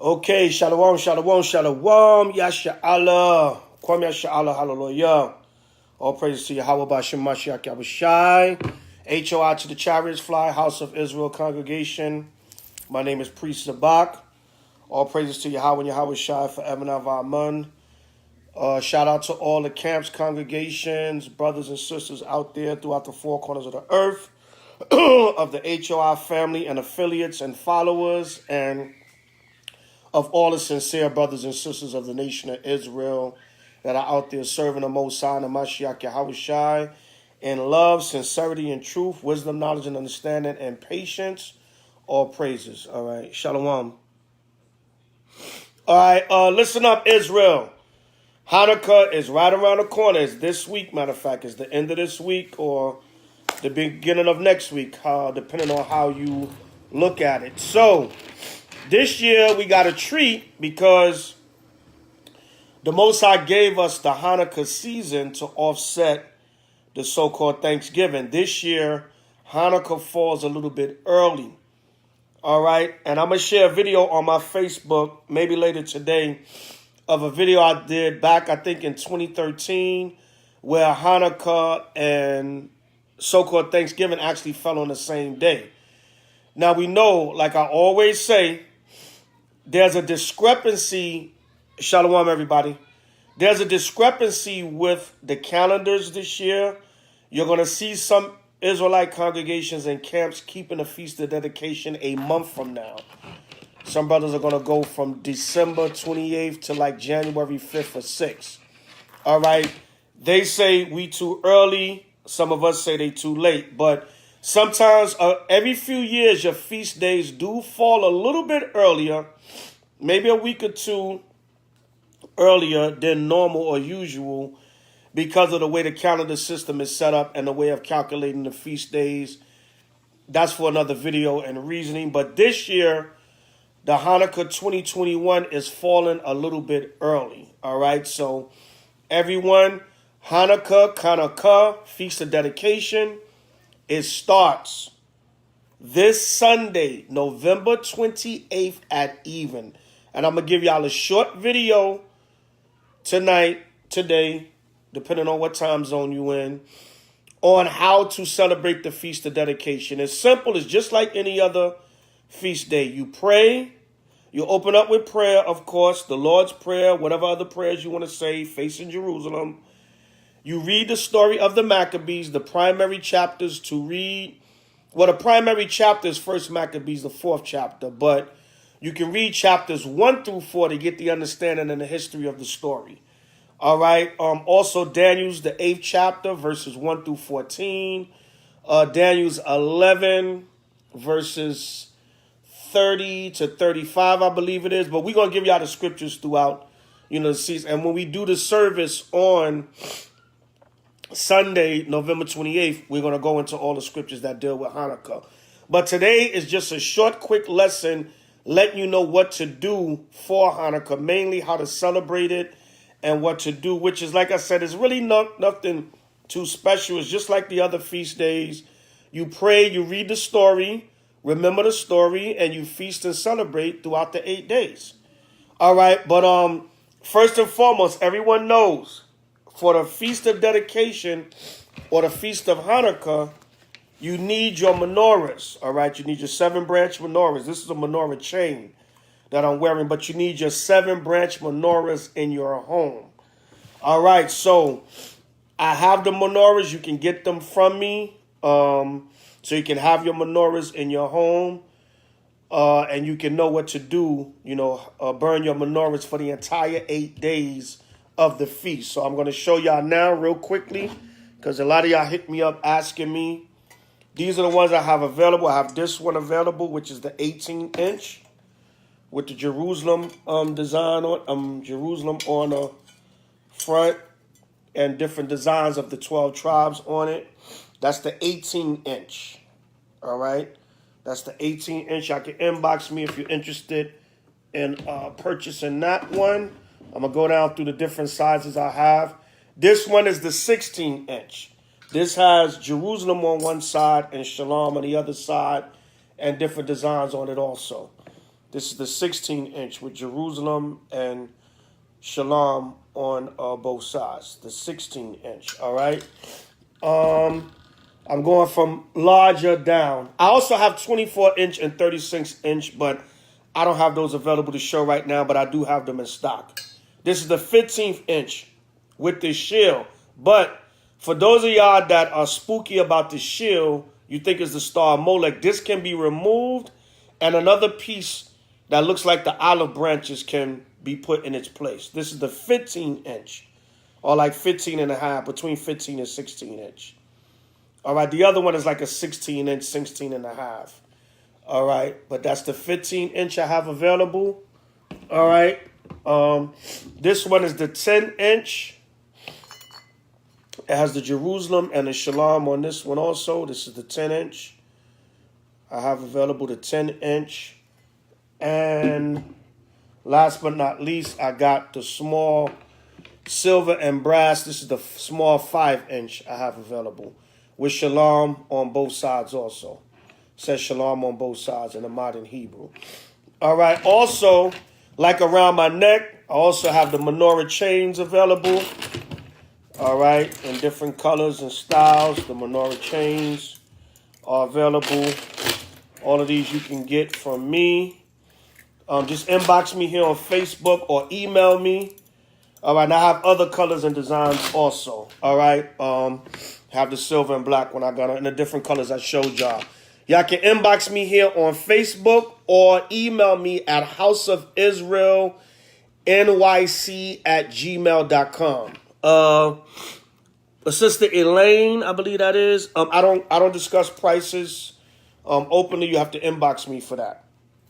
Okay, shalom, shalom, shalom. Yasha Allah. Kwam Yasha Allah, hallelujah. All praises to Yahweh Bashem Mashiach Yahushai. H.O.I to the chariots fly, House of Israel congregation. My name is Priest Zabak. All praises to Yahweh and Yahushai forever and ever. Amen. Shout out to all the camps, congregations, brothers and sisters out there throughout the four corners of the earth, of the H.O.I family and affiliates and followers, and of all the sincere brothers and sisters of the nation of Israel that are out there serving the Most High and the Mashiach Yahushai in love, sincerity, and truth, wisdom, knowledge, and understanding, and patience. All praises. All right. Shalom. All right. Listen up, Israel. Hanukkah is right around the corner. It's this week, matter of fact. It's the end of this week or the beginning of next week, depending on how you look at it. So, this year we got a treat because the Most High gave us the Hanukkah season to offset the so-called Thanksgiving. This year, Hanukkah falls a little bit early. All right. And I'm going to share a video on my Facebook, maybe later today, of a video I did back, I think, in 2013, where Hanukkah and so-called Thanksgiving actually fell on the same day. Now, we know, like I always say, there's a discrepancy. Shalom, everybody. There's a discrepancy with the calendars this year. You're going to see some Israelite congregations and camps keeping the Feast of Dedication a month from now. Some brothers are going to go from December 28th to like January 5th or 6th. All right. They say we too early. Some of us say they too late. But sometimes every few years, your feast days do fall a little bit earlier, maybe a week or two earlier than normal or usual because of the way the calendar system is set up and the way of calculating the feast days. That's for another video and reasoning. But this year, the Hanukkah 2021 is falling a little bit early. All right. So everyone, Hanukkah, Feast of Dedication, it starts this Sunday, November 28th at even. And I'm going to give y'all a short video today, depending on what time zone you in, on how to celebrate the Feast of Dedication. It's simple. It's just like any other feast day. You pray. You open up with prayer, of course, the Lord's Prayer, whatever other prayers you want to say, facing Jerusalem. You read the story of the Maccabees, the primary chapters to read. Well, the primary chapter is 1 Maccabees, the 4th chapter, but you can read chapters 1 through 4 to get the understanding and the history of the story. All right. Also, Daniel's the 8th chapter, verses 1 through 14. Daniel's 11, verses 30 to 35, I believe it is. But we're going to give y'all the scriptures throughout, the season. And when we do the service on Sunday, November 28th, we're going to go into all the scriptures that deal with Hanukkah. But today is just a short, quick lesson letting you know what to do for Hanukkah, mainly how to celebrate it and what to do, which is, like I said, is really nothing too special. It's just like the other feast days. You pray, you read the story, remember the story, and you feast and celebrate throughout the 8 days. All right, but first and foremost, everyone knows for the Feast of Dedication or the Feast of Hanukkah, you need your menorahs, all right? You need your 7-branch menorahs. This is a menorah chain that I'm wearing, but you need your 7-branch menorahs in your home. All right, so I have the menorahs. You can get them from me. So you can have your menorahs in your home, and you can know what to do, burn your menorahs for the entire 8 days of the feast. So I'm going to show y'all now real quickly because a lot of y'all hit me up asking me. These are the ones I have available. I have this one available, which is the 18-inch with the Jerusalem design on Jerusalem on the front and different designs of the 12 tribes on it. That's the 18-inch. All right. That's the 18-inch. Y'all can inbox me if you're interested in purchasing that one. I'm going to go down through the different sizes I have. This one is the 16-inch. This has Jerusalem on one side and Shalom on the other side and different designs on it also. This is the 16-inch with Jerusalem and Shalom on both sides. The 16-inch, all right? I'm going from larger down. I also have 24-inch and 36-inch, but I don't have those available to show right now, but I do have them in stock. This is the 15th inch with this shield. But for those of y'all that are spooky about the shield, you think it's the Star of Molech, this can be removed, and another piece that looks like the olive branches can be put in its place. This is the 15-inch, or like 15 and a half, between 15 and 16-inch. All right, the other one is like a 16-inch, 16 and a half. All right, but that's the 15-inch I have available. All right, this one is the 10-inch. It has the Jerusalem and the Shalom on this one also. This is the 10-inch. I have available the 10-inch. And last but not least, I got the small silver and brass. This is the small 5-inch I have available with Shalom on both sides also. It says Shalom on both sides in the modern Hebrew. All right. Also, like around my neck, I also have the Menorah chains available. All right. In different colors and styles. The Menorah chains are available. All of these you can get from me. Just inbox me here on Facebook or email me. All right. And I have other colors and designs also. All right. Have the silver and black when I got it in the different colors I showed y'all. Y'all can inbox me here on Facebook or email me at houseofisraelnyc@gmail.com. Sister Elaine, I believe that is. I don't discuss prices openly. You have to inbox me for that.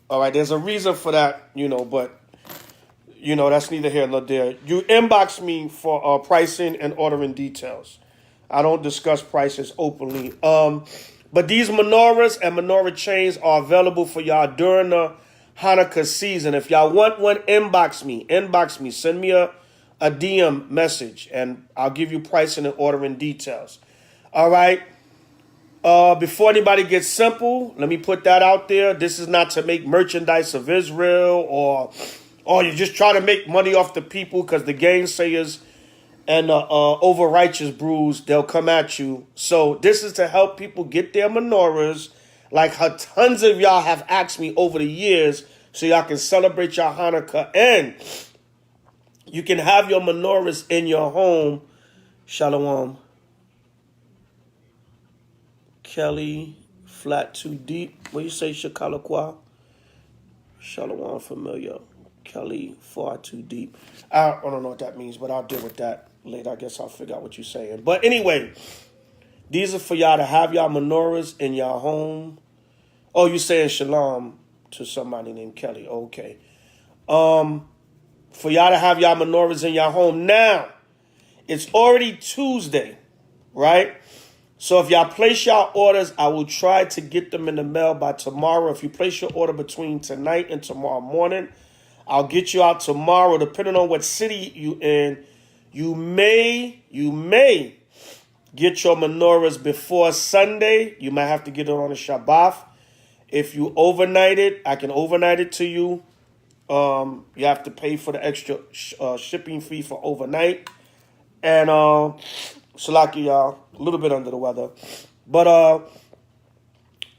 All right, there's a reason for that, but that's neither here nor there. You inbox me for pricing and ordering details. I don't discuss prices openly. But these menorahs and menorah chains are available for y'all during the Hanukkah season. If y'all want one, inbox me. Send me a DM message, and I'll give you pricing and ordering details. All right. Before anybody gets simple, let me put that out there. This is not to make merchandise of Israel or you just try to make money off the people, because the gainsayers and over righteous brews, they'll come at you. So this is to help people get their menorahs, like how tons of y'all have asked me over the years, so y'all can celebrate your Hanukkah and you can have your menorahs in your home. Shalom. Kelly, flat too deep. What you say, Shakalakwa? Shalom, familiar. Kelly, far too deep. I don't know what that means, but I'll deal with that later. I guess I'll figure out what you're saying. But anyway, these are for y'all to have y'all menorahs in y'all home. Oh, you're saying shalom to somebody named Kelly. Okay. For y'all to have y'all menorahs in y'all home. Now, it's already Tuesday, right? So if y'all place y'all orders, I will try to get them in the mail by tomorrow. If you place your order between tonight and tomorrow morning, I'll get you out tomorrow. Depending on what city you in, you may get your menorahs before Sunday. You might have to get it on a Shabbat. If you overnight it, I can overnight it to you. You have to pay for the extra shipping fee for overnight. And Salaki, y'all, a little bit under the weather. But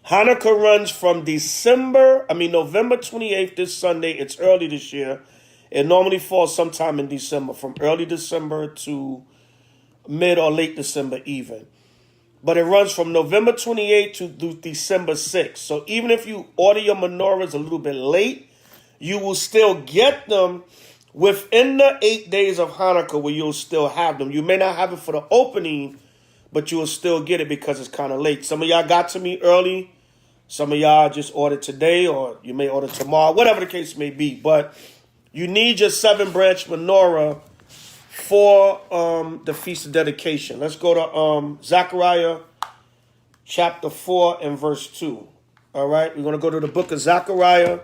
Hanukkah runs from November 28th, this Sunday. It's early this year. It normally falls sometime in December, from early December to mid or late December even. But it runs from November 28th to December 6th. So even if you order your menorahs a little bit late, you will still get them within the 8 days of Hanukkah, where you'll still have them. You may not have it for the opening, but you will still get it because it's kind of late. Some of y'all got to me early. Some of y'all just ordered today, or you may order tomorrow, whatever the case may be. But you need your 7-branch menorah for the Feast of Dedication. Let's go to Zechariah chapter 4 and verse 2. All right, we're going to go to the book of Zechariah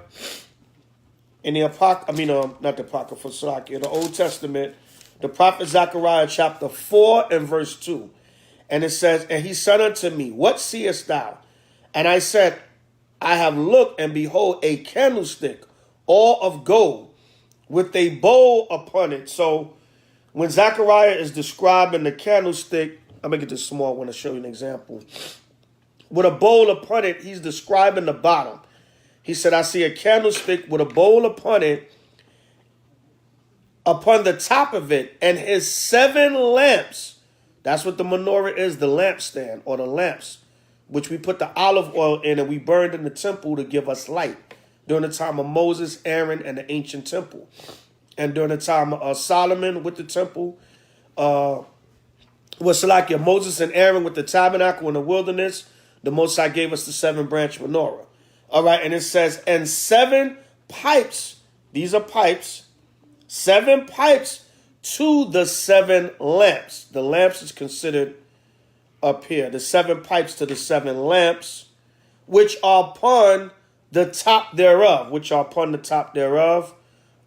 in the not the Apocrypha, the Old Testament, the prophet Zechariah chapter 4 and verse 2. And it says, "And he said unto me, What seest thou? And I said, I have looked, and behold, a candlestick, all of gold, with a bowl upon it. So when Zechariah is describing the candlestick, I'm going to get this small one to show you an example. With a bowl upon it, he's describing the bottom. He said, I see a candlestick with a bowl upon it, upon the top of it, and his 7 lamps. That's what the menorah is, the lampstand, or the lamps, which we put the olive oil in and we burned in the temple to give us light during the time of Moses, Aaron, and the ancient temple. And during the time of Solomon with the temple, Moses and Aaron with the tabernacle in the wilderness, the Most High gave us the 7-branch menorah. All right, and it says, and 7 pipes, these are pipes, 7 pipes to the 7 lamps. The lamps is considered up here. The 7 pipes to the 7 lamps, which are upon the top thereof,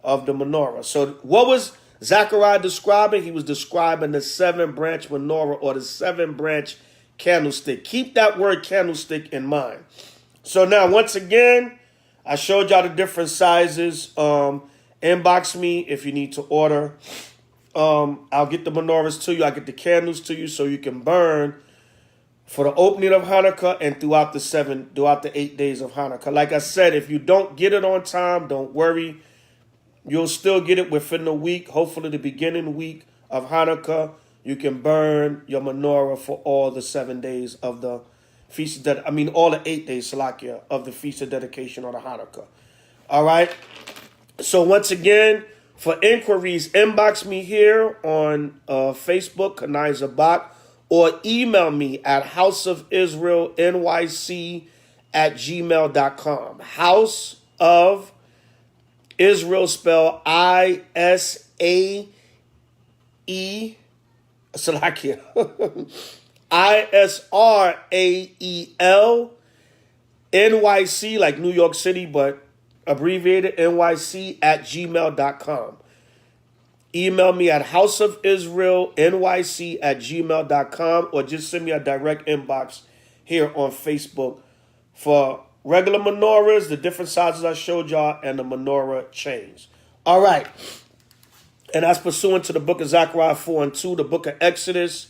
of the menorah. So what was Zechariah describing? He was describing the 7-branch menorah, or the 7-branch candlestick. Keep that word candlestick in mind. So now, once again, I showed y'all the different sizes. Inbox me if you need to order. I'll get the menorahs to you. I'll get the candles to you so you can burn for the opening of Hanukkah and throughout the 8 days of Hanukkah. Like I said, if you don't get it on time, don't worry. You'll still get it within the week. Hopefully the beginning week of Hanukkah, you can burn your menorah for all the 7 days of the feast of all the 8 days, Salakia, of the Feast of Dedication or the Hanukkah. All right? So once again, for inquiries, inbox me here on Facebook, Kanai Zabak, or email me at houseofisraelnyc@gmail.com. House of Israel, spell ISAE, Salakia, ISRAEL, NYC, like New York City, but abbreviated NYC@gmail.com. Email me at houseofisraelnyc@gmail.com, or just send me a direct inbox here on Facebook for regular menorahs, the different sizes I showed y'all, and the menorah chains. All right. And that's pursuant to the book of Zechariah 4 and 2, the book of Exodus,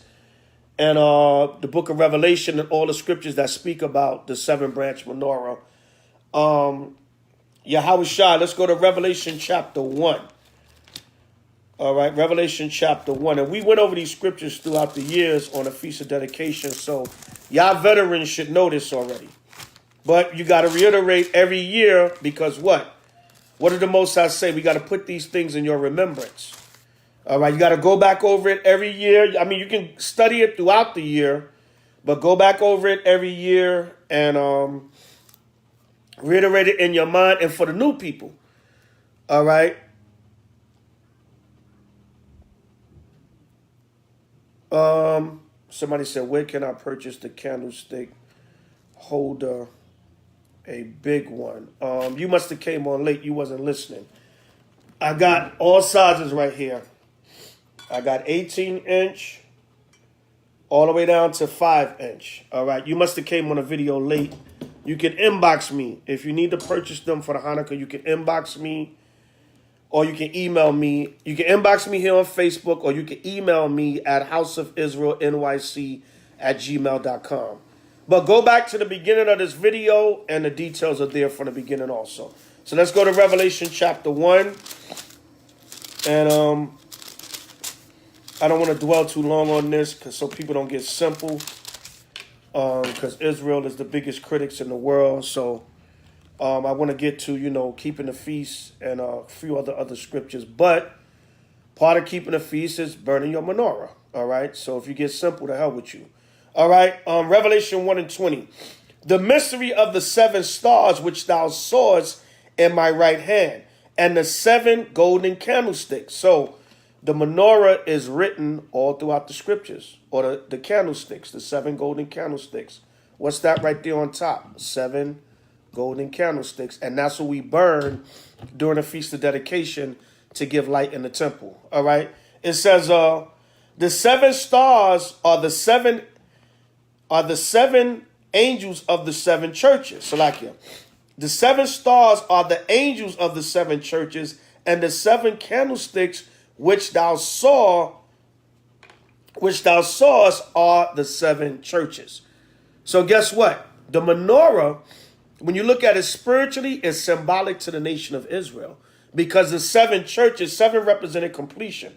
and the book of Revelation, and all the scriptures that speak about the 7-branch menorah. Yahushua, let's go to Revelation chapter 1. All right, Revelation chapter 1. And we went over these scriptures throughout the years on the Feast of Dedication, so y'all veterans should know this already. But you got to reiterate every year, because what? What did the Most High say? We got to put these things in your remembrance. All right, you got to go back over it every year. I mean, you can study it throughout the year, but go back over it every year and reiterate it in your mind. And for the new people, all right, somebody said, where can I purchase the candlestick holder? A big one. You must have came on late. You wasn't listening. I got all sizes right here. I got 18-inch all the way down to 5-inch. All right. You must have came on a video late. You can inbox me. If you need to purchase them for the Hanukkah, you can inbox me, or you can email me. You can inbox me here on Facebook, or you can email me at houseofisraelnyc@gmail.com. But go back to the beginning of this video, and the details are there from the beginning also. So let's go to Revelation chapter 1. And I don't want to dwell too long on this, so people don't get simple. Because Israel is the biggest critics in the world. So I want to get to, keeping the feast and a few other scriptures. But part of keeping the feast is burning your menorah. All right? So if you get simple, to hell with you. All right, Revelation 1 and 20. The mystery of the 7 stars which thou sawest in my right hand, and the 7 golden candlesticks. So the menorah is written all throughout the scriptures, or the candlesticks, the 7 golden candlesticks. What's that right there on top? 7 golden candlesticks. And that's what we burn during the Feast of Dedication to give light in the temple. All right, it says the 7 stars are the 7 angels of the seven churches. Salakia. The seven stars are the angels of the seven churches, and the seven candlesticks which thou sawest are the seven churches. So guess what? The menorah, when you look at it spiritually, is symbolic to the nation of Israel, because the seven churches, seven represented completion.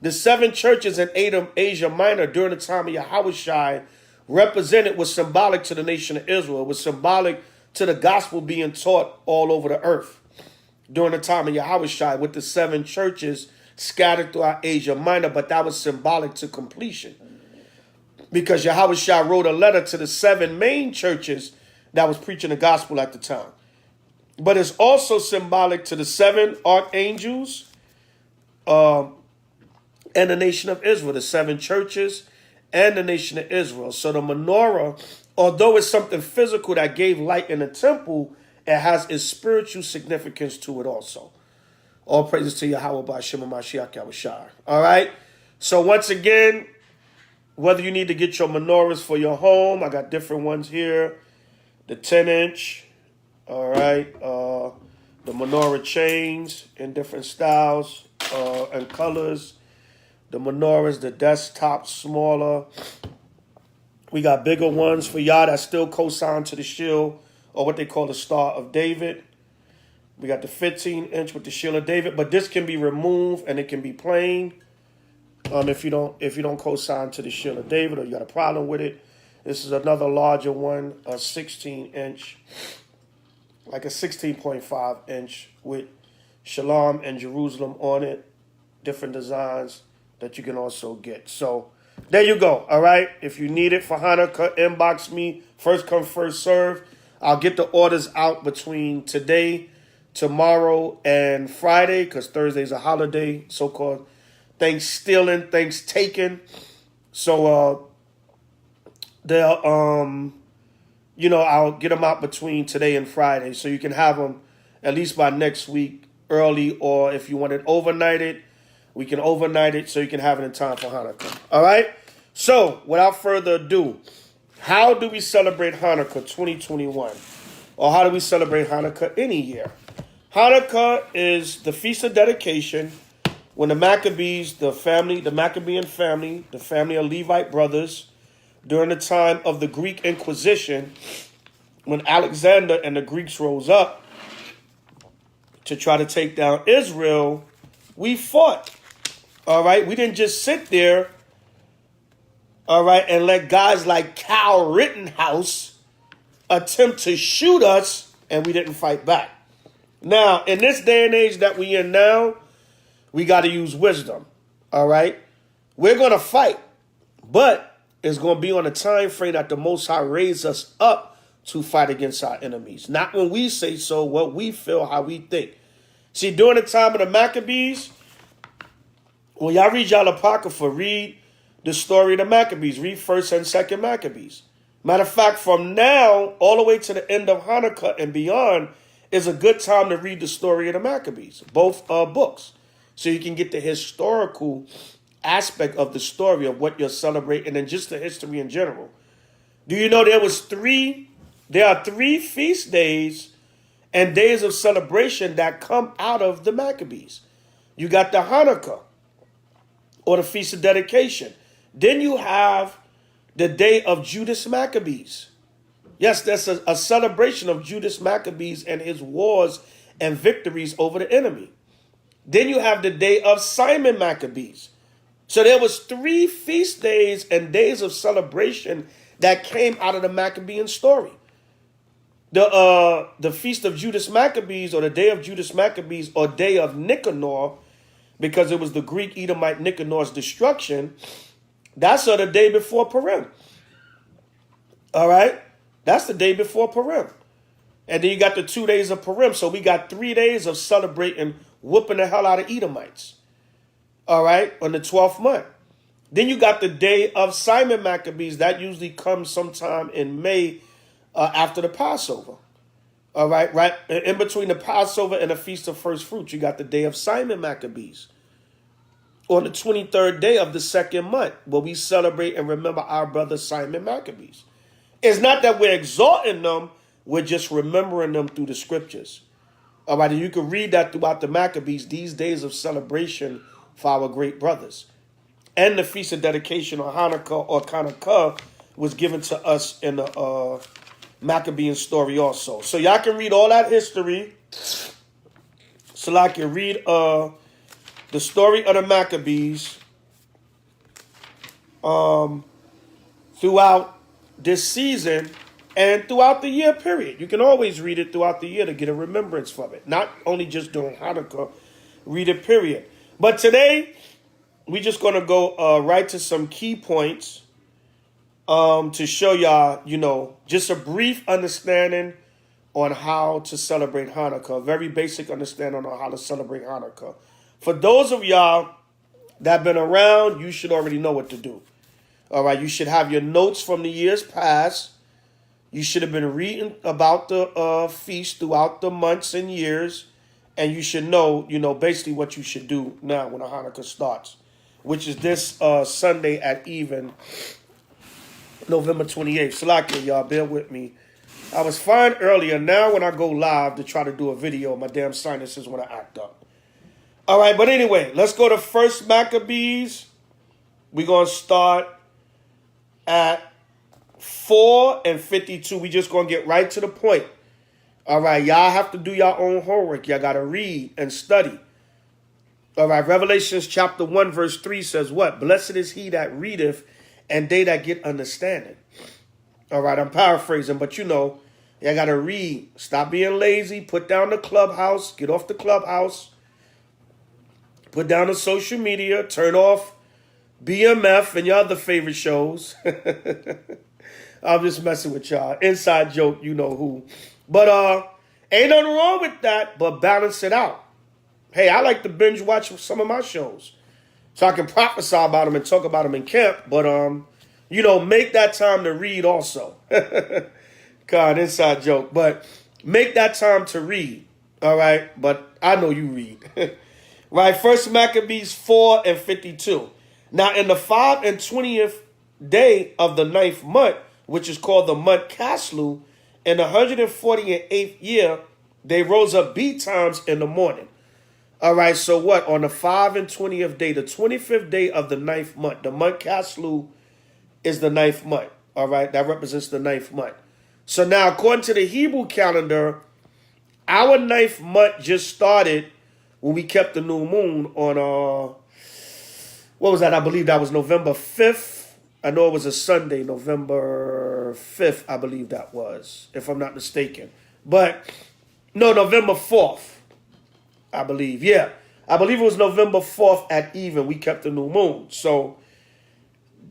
The seven churches in Asia Minor during the time of Yahushua represented, was symbolic to the nation of Israel. It was symbolic to the gospel being taught all over the earth during the time of Yahushua, with the seven churches scattered throughout Asia Minor. But that was symbolic to completion, because Yahushua wrote a letter to the seven main churches that was preaching the gospel at the time. But it's also symbolic to the seven archangels and the nation of Israel, the seven churches and the nation of Israel. So the menorah, although it's something physical that gave light in the temple, it has its spiritual significance to it also. All praises to Yahweh B'Shem Mashiach Yahushua. All right. So once again, whether you need to get your menorahs for your home, I got different ones here. The 10-inch, all right. The menorah chains in different styles and colors. The menorahs, the desktop, smaller. We got bigger ones for y'all that still co-sign to the shield, or what they call the Star of David. We got the 15-inch with the shield of David, but this can be removed and it can be plain. If you don't co-sign to the shield of David, or you got a problem with it. This is another larger one, a 16-inch, like a 16.5-inch with Shalom and Jerusalem on it. Different designs that you can also get. So there you go. All right. If you need it for Hanukkah, inbox me. First come, first serve. I'll get the orders out between today, tomorrow, and Friday, because Thursday's a holiday, so-called things stealing, things taken. So they'll I'll get them out between today and Friday, so you can have them at least by next week early, or if you want it overnighted, we can overnight it so you can have it in time for Hanukkah. All right? So, without further ado, how do we celebrate Hanukkah 2021? Or how do we celebrate Hanukkah any year? Hanukkah is the Feast of Dedication, when the Maccabees, the Maccabean family, the family of Levite brothers, during the time of the Greek Inquisition, when Alexander and the Greeks rose up to try to take down Israel, we fought. All right, we didn't just sit there, all right, and let guys like Cal Rittenhouse attempt to shoot us, and we didn't fight back. Now, in this day and age that we in now, we got to use wisdom, all right? We're going to fight, but it's going to be on a time frame that the Most High raised us up to fight against our enemies. Not when we say so, what we feel, how we think. See, during the time of the Maccabees, when y'all read y'all Apocrypha, read the story of the Maccabees. Read 1st and 2nd Maccabees. Matter of fact, from now all the way to the end of Hanukkah and beyond is a good time to read the story of the Maccabees, both books, so you can get the historical aspect of the story of what you're celebrating and just the history in general. Do you know there are three feast days and days of celebration that come out of the Maccabees? You got the Hanukkah, or the Feast of Dedication. Then you have the day of Judas Maccabees. Yes, that's a celebration of Judas Maccabees and his wars and victories over the enemy. Then you have the day of Simon Maccabees. So there was 3 feast days and days of celebration that came out of the Maccabean story. The Feast of Judas Maccabees, or the day of Judas Maccabees, or day of Nicanor, because it was the Greek Edomite Nicanor's destruction, that's the day before Purim. All right? That's the day before Purim. And then you got the 2 days of Purim. So we got 3 days of celebrating, whooping the hell out of Edomites. All right? On the 12th month. Then you got the day of Simon Maccabees. That usually comes sometime in May after the Passover. All right, right in between the Passover and the Feast of First Fruits, you got the day of Simon Maccabees. On the 23rd day of the 2nd month, where we celebrate and remember our brother Simon Maccabees. It's not that we're exalting them, we're just remembering them through the scriptures. All right, and you can read that throughout the Maccabees, these days of celebration for our great brothers. And the Feast of Dedication or Hanukkah was given to us in the Maccabean story also. So y'all can read all that history. So I can read the story of the Maccabees throughout this season and throughout the year period. You can always read it throughout the year to get a remembrance from it. Not only just during Hanukkah, read it period. But today, we're just going to go right to some key points to show y'all, just a brief understanding on how to celebrate Hanukkah. A very basic understanding on how to celebrate Hanukkah. For those of y'all that have been around, you should already know what to do. All right, you should have your notes from the years past. You should have been reading about the feast throughout the months and years. And you should know, basically what you should do now when the Hanukkah starts, which is this Sunday at even, November 28th. Salakia, y'all, bear with me. I was fine earlier. Now when I go live to try to do a video, my damn sinuses want to act up. All right, but anyway, let's go to First Maccabees. We're going to start at 4:52. We just going to get right to the point. All right, y'all have to do your own homework. Y'all got to read and study. All right, Revelations chapter 1, verse 3 says what? Blessed is he that readeth and they that get understanding. All right, I'm paraphrasing, but y'all got to read. Stop being lazy. Put down the clubhouse. Get off the clubhouse. Put down the social media. Turn off BMF and your other favorite shows. I'm just messing with y'all. Inside joke, you know who. But ain't nothing wrong with that, but balance it out. Hey, I like to binge watch some of my shows so I can prophesy about them and talk about them in camp. But, make that time to read also. God, inside joke. But make that time to read, all right? But I know you read. Right, First Maccabees 4:52. Now, in the 5 and 20th day of the 9th month, which is called the month Caslu, in the 148th year, they rose up betimes in the morning. All right, so what? On the 5 and 20th day, the 25th day of the 9th month, the month Caslu is the 9th month. All right, that represents the 9th month. So now, according to the Hebrew calendar, our 9th month just started when we kept the new moon on, what was that? I believe that was November 5th. I know it was a Sunday, November 5th, I believe that was, if I'm not mistaken. But, no, November 4th, I believe. Yeah, I believe it was November 4th at even. We kept the new moon. So,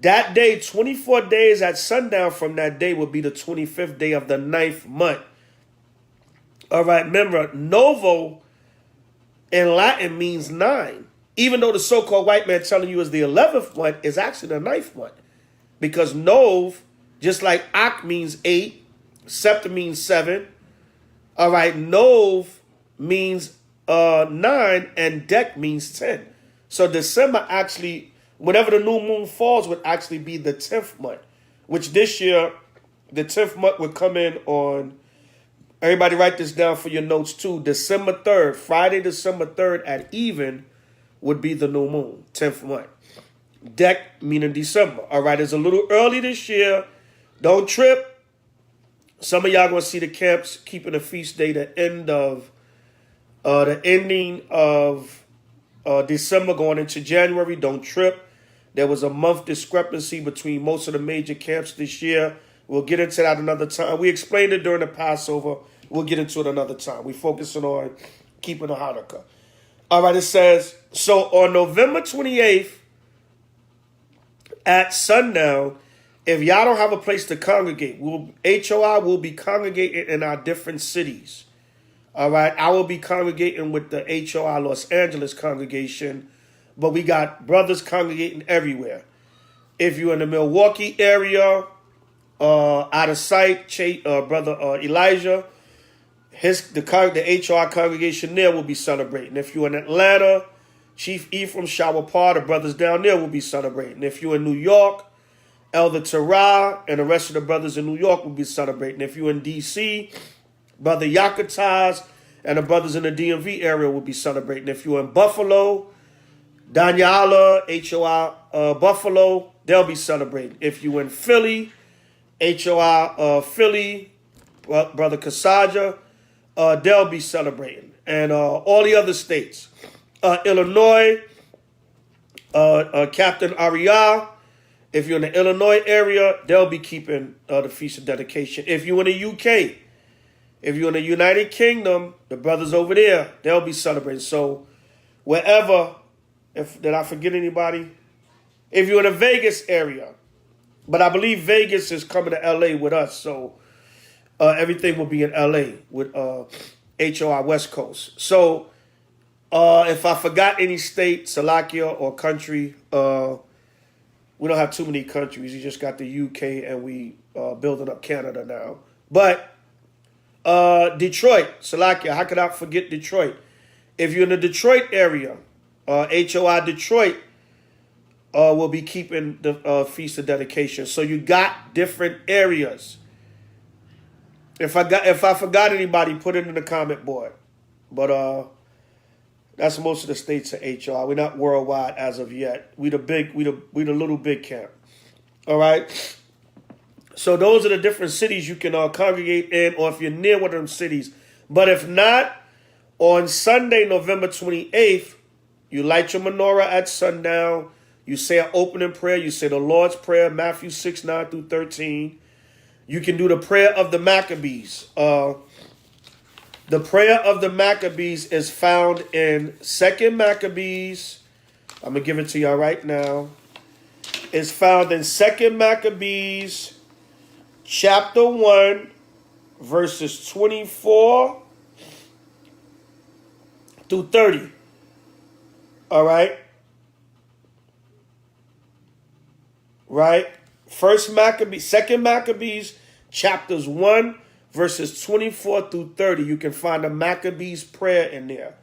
that day, 24 days at sundown from that day would be the 25th day of the 9th month. All right, remember, Novo in Latin means 9. Even though the so-called white man telling you is the 11th month, is actually the 9th month. Because Nov, just like Ak means 8, Septa means 7. All right, Nov means 9, and Dek means 10. So December actually, whenever the new moon falls, would actually be the 10th month. Which this year, the 10th month would come in on, everybody write this down for your notes too, December 3rd, Friday, December 3rd at even would be the new moon, 10th month. Dek meaning December. All right, it's a little early this year. Don't trip. Some of y'all gonna see the camps keeping a feast day the ending of December going into January. Don't trip. There was a month discrepancy between most of the major camps this year. We'll get into that another time. We explained it during the Passover. We'll get into it another time. We're focusing on keeping the Hanukkah. All right, it says, so on November 28th at sundown, if y'all don't have a place to congregate, H.O.I will be congregating in our different cities. All right, I will be congregating with the H.O.I Los Angeles congregation, but we got brothers congregating everywhere. If you're in the Milwaukee area, out of sight, Brother Elijah, the H.O.I congregation there will be celebrating. If you're in Atlanta, Chief Ephraim, Shower Par, the brothers down there will be celebrating. If you're in New York, Elder Terah and the rest of the brothers in New York will be celebrating. If you're in D.C., Brother Yakataz and the brothers in the DMV area will be celebrating. If you're in Buffalo, Daniela, H.O.I. Buffalo, they'll be celebrating. If you're in Philly, H.O.I. Philly, Brother Kasaja, they'll be celebrating. And all the other states. Illinois, Captain Aria, if you're in the Illinois area, they'll be keeping the Feast of Dedication. If you're in the UK, if you're in the United Kingdom, the brothers over there, they'll be celebrating. So wherever, did I forget anybody? If you're in the Vegas area, but I believe Vegas is coming to LA with us, so everything will be in LA with H.O.I. West Coast. So if I forgot any state, Salakia, or country, we don't have too many countries. You just got the UK, and we building up Canada now. But Detroit, Salakia, how could I forget Detroit? If you're in the Detroit area, H.O.I. Detroit will be keeping the Feast of Dedication. So you got different areas. If I forgot anybody, put it in the comment board. But that's most of the states of H.O.I. We're not worldwide as of yet. We the little big camp. All right. So those are the different cities you can congregate in, or if you're near one of them cities. But if not, on Sunday, November 28th, you light your menorah at sundown. You say an opening prayer. You say the Lord's Prayer, Matthew 6, 9 through 13. You can do the prayer of the Maccabees. The prayer of the Maccabees is found in 2 Maccabees. I'm going to give it to y'all right now. It's found in 2 Maccabees, chapter 1, verses 24 through 30. All right? Right? Second Maccabees, chapters 1, verses 24 through 30. You can find the Maccabees prayer in there.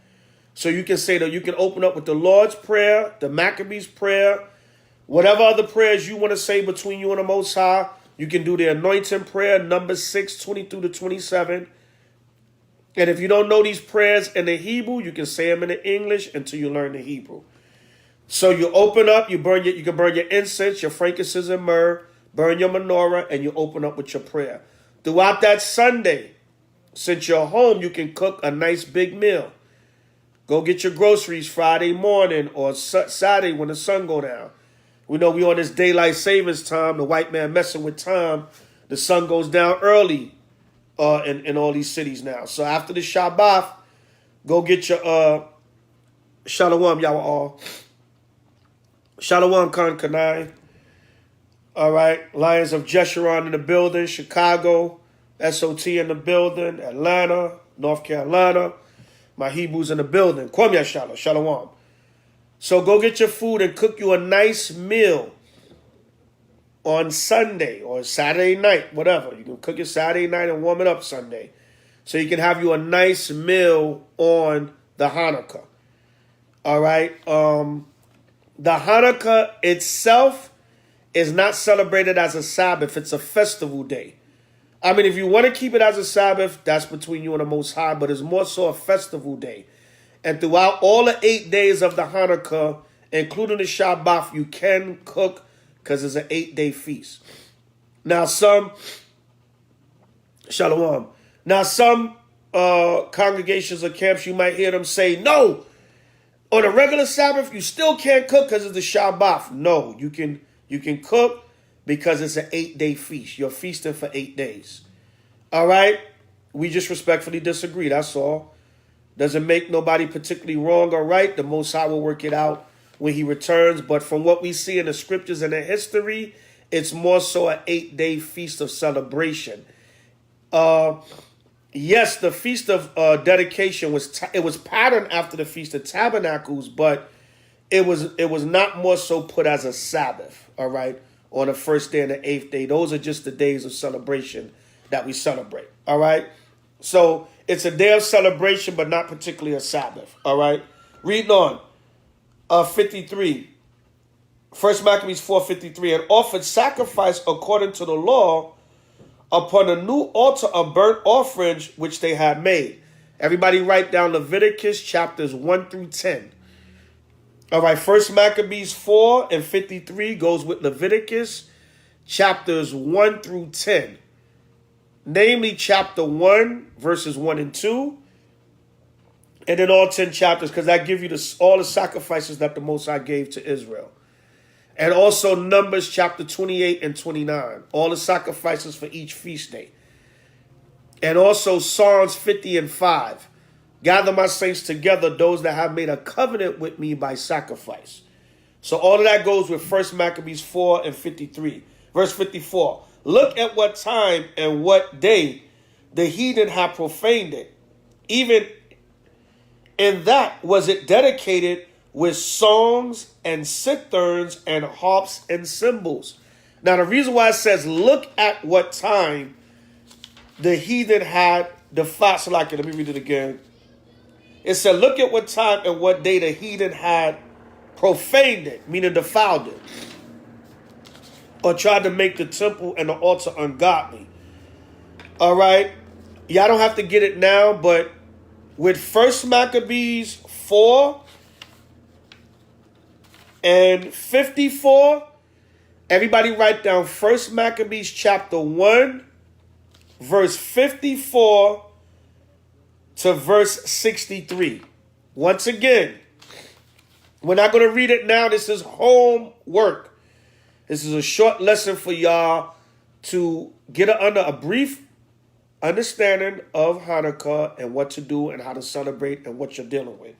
So you can say that you can open up with the Lord's Prayer, the Maccabees prayer, whatever other prayers you want to say between you and the Most High. You can do the anointing prayer, Numbers 6, 22 to 27. And if you don't know these prayers in the Hebrew, you can say them in the English until you learn the Hebrew. So you open up, you can burn your incense, your frankincense and myrrh, burn your menorah, and you open up with your prayer. Throughout that Sunday, since you're home, you can cook a nice big meal. Go get your groceries Friday morning or Saturday when the sun go down. We know we on this daylight savings time. The white man messing with time. The sun goes down early in all these cities now. So after the Shabbat, go get your Shalom, y'all all. Shalom, Khan Kanai. All right. Lions of Jeshurun in the building. Chicago. SOT in the building. Atlanta. North Carolina. My Hebrews in the building. Kwam Yashala. Shalom. So go get your food and cook you a nice meal on Sunday or Saturday night, whatever. You can cook it Saturday night and warm it up Sunday. So you can have you a nice meal on the Hanukkah. All right. The Hanukkah itself is not celebrated as a Sabbath. It's a festival day. I mean, if you want to keep it as a Sabbath, that's between you and the Most High, but it's more so a festival day. And throughout all the 8 days of the Hanukkah, including the Shabbat, you can cook because it's an 8-day feast. Now, some congregations or camps, you might hear them say, no, on a regular Sabbath, you still can't cook because it's the Shabbat. No, you can cook because it's an 8-day feast. You're feasting for 8 days. All right? We just respectfully disagree. That's all. Doesn't make nobody particularly wrong or right. The Most High will work it out when he returns. But from what we see in the scriptures and the history, it's more so an 8-day feast of celebration. Yes, the Feast of Dedication was patterned after the Feast of Tabernacles, but it was not more so put as a Sabbath, all right, on the first day and the 8th day. Those are just the days of celebration that we celebrate, all right? So it's a day of celebration, but not particularly a Sabbath, all right? Reading on, 53. First Maccabees 4:53, and offered sacrifice according to the law upon a new altar of burnt offerings which they had made. Everybody write down Leviticus chapters 1 through 10. All right, First Maccabees 4:53 goes with Leviticus chapters 1 through 10. Namely, chapter 1, verses 1 and 2. And then all 10 chapters, because that gives you all the sacrifices that the Most High gave to Israel. And also Numbers chapter 28 and 29. All the sacrifices for each feast day. And also Psalms 50 and 5. Gather my saints together, those that have made a covenant with me by sacrifice. So all of that goes with 1 Maccabees 4:53. Verse 54. Look at what time and what day the heathen have profaned it. Even in that was it dedicated with songs and citherns and harps and cymbals. Now the reason why it says look at what time the heathen had defiled. So like, let me read it again. It said look at what time and what day the heathen had profaned it, meaning defiled it, or tried to make the temple and the altar ungodly. All right. Y'all don't have to get it now, but with 1 Maccabees 4:54, everybody write down 1 Maccabees chapter 1, verse 54 to verse 63. Once again, we're not going to read it now. This is homework. This is a short lesson for y'all to get under a brief understanding of Hanukkah and what to do and how to celebrate and what you're dealing with.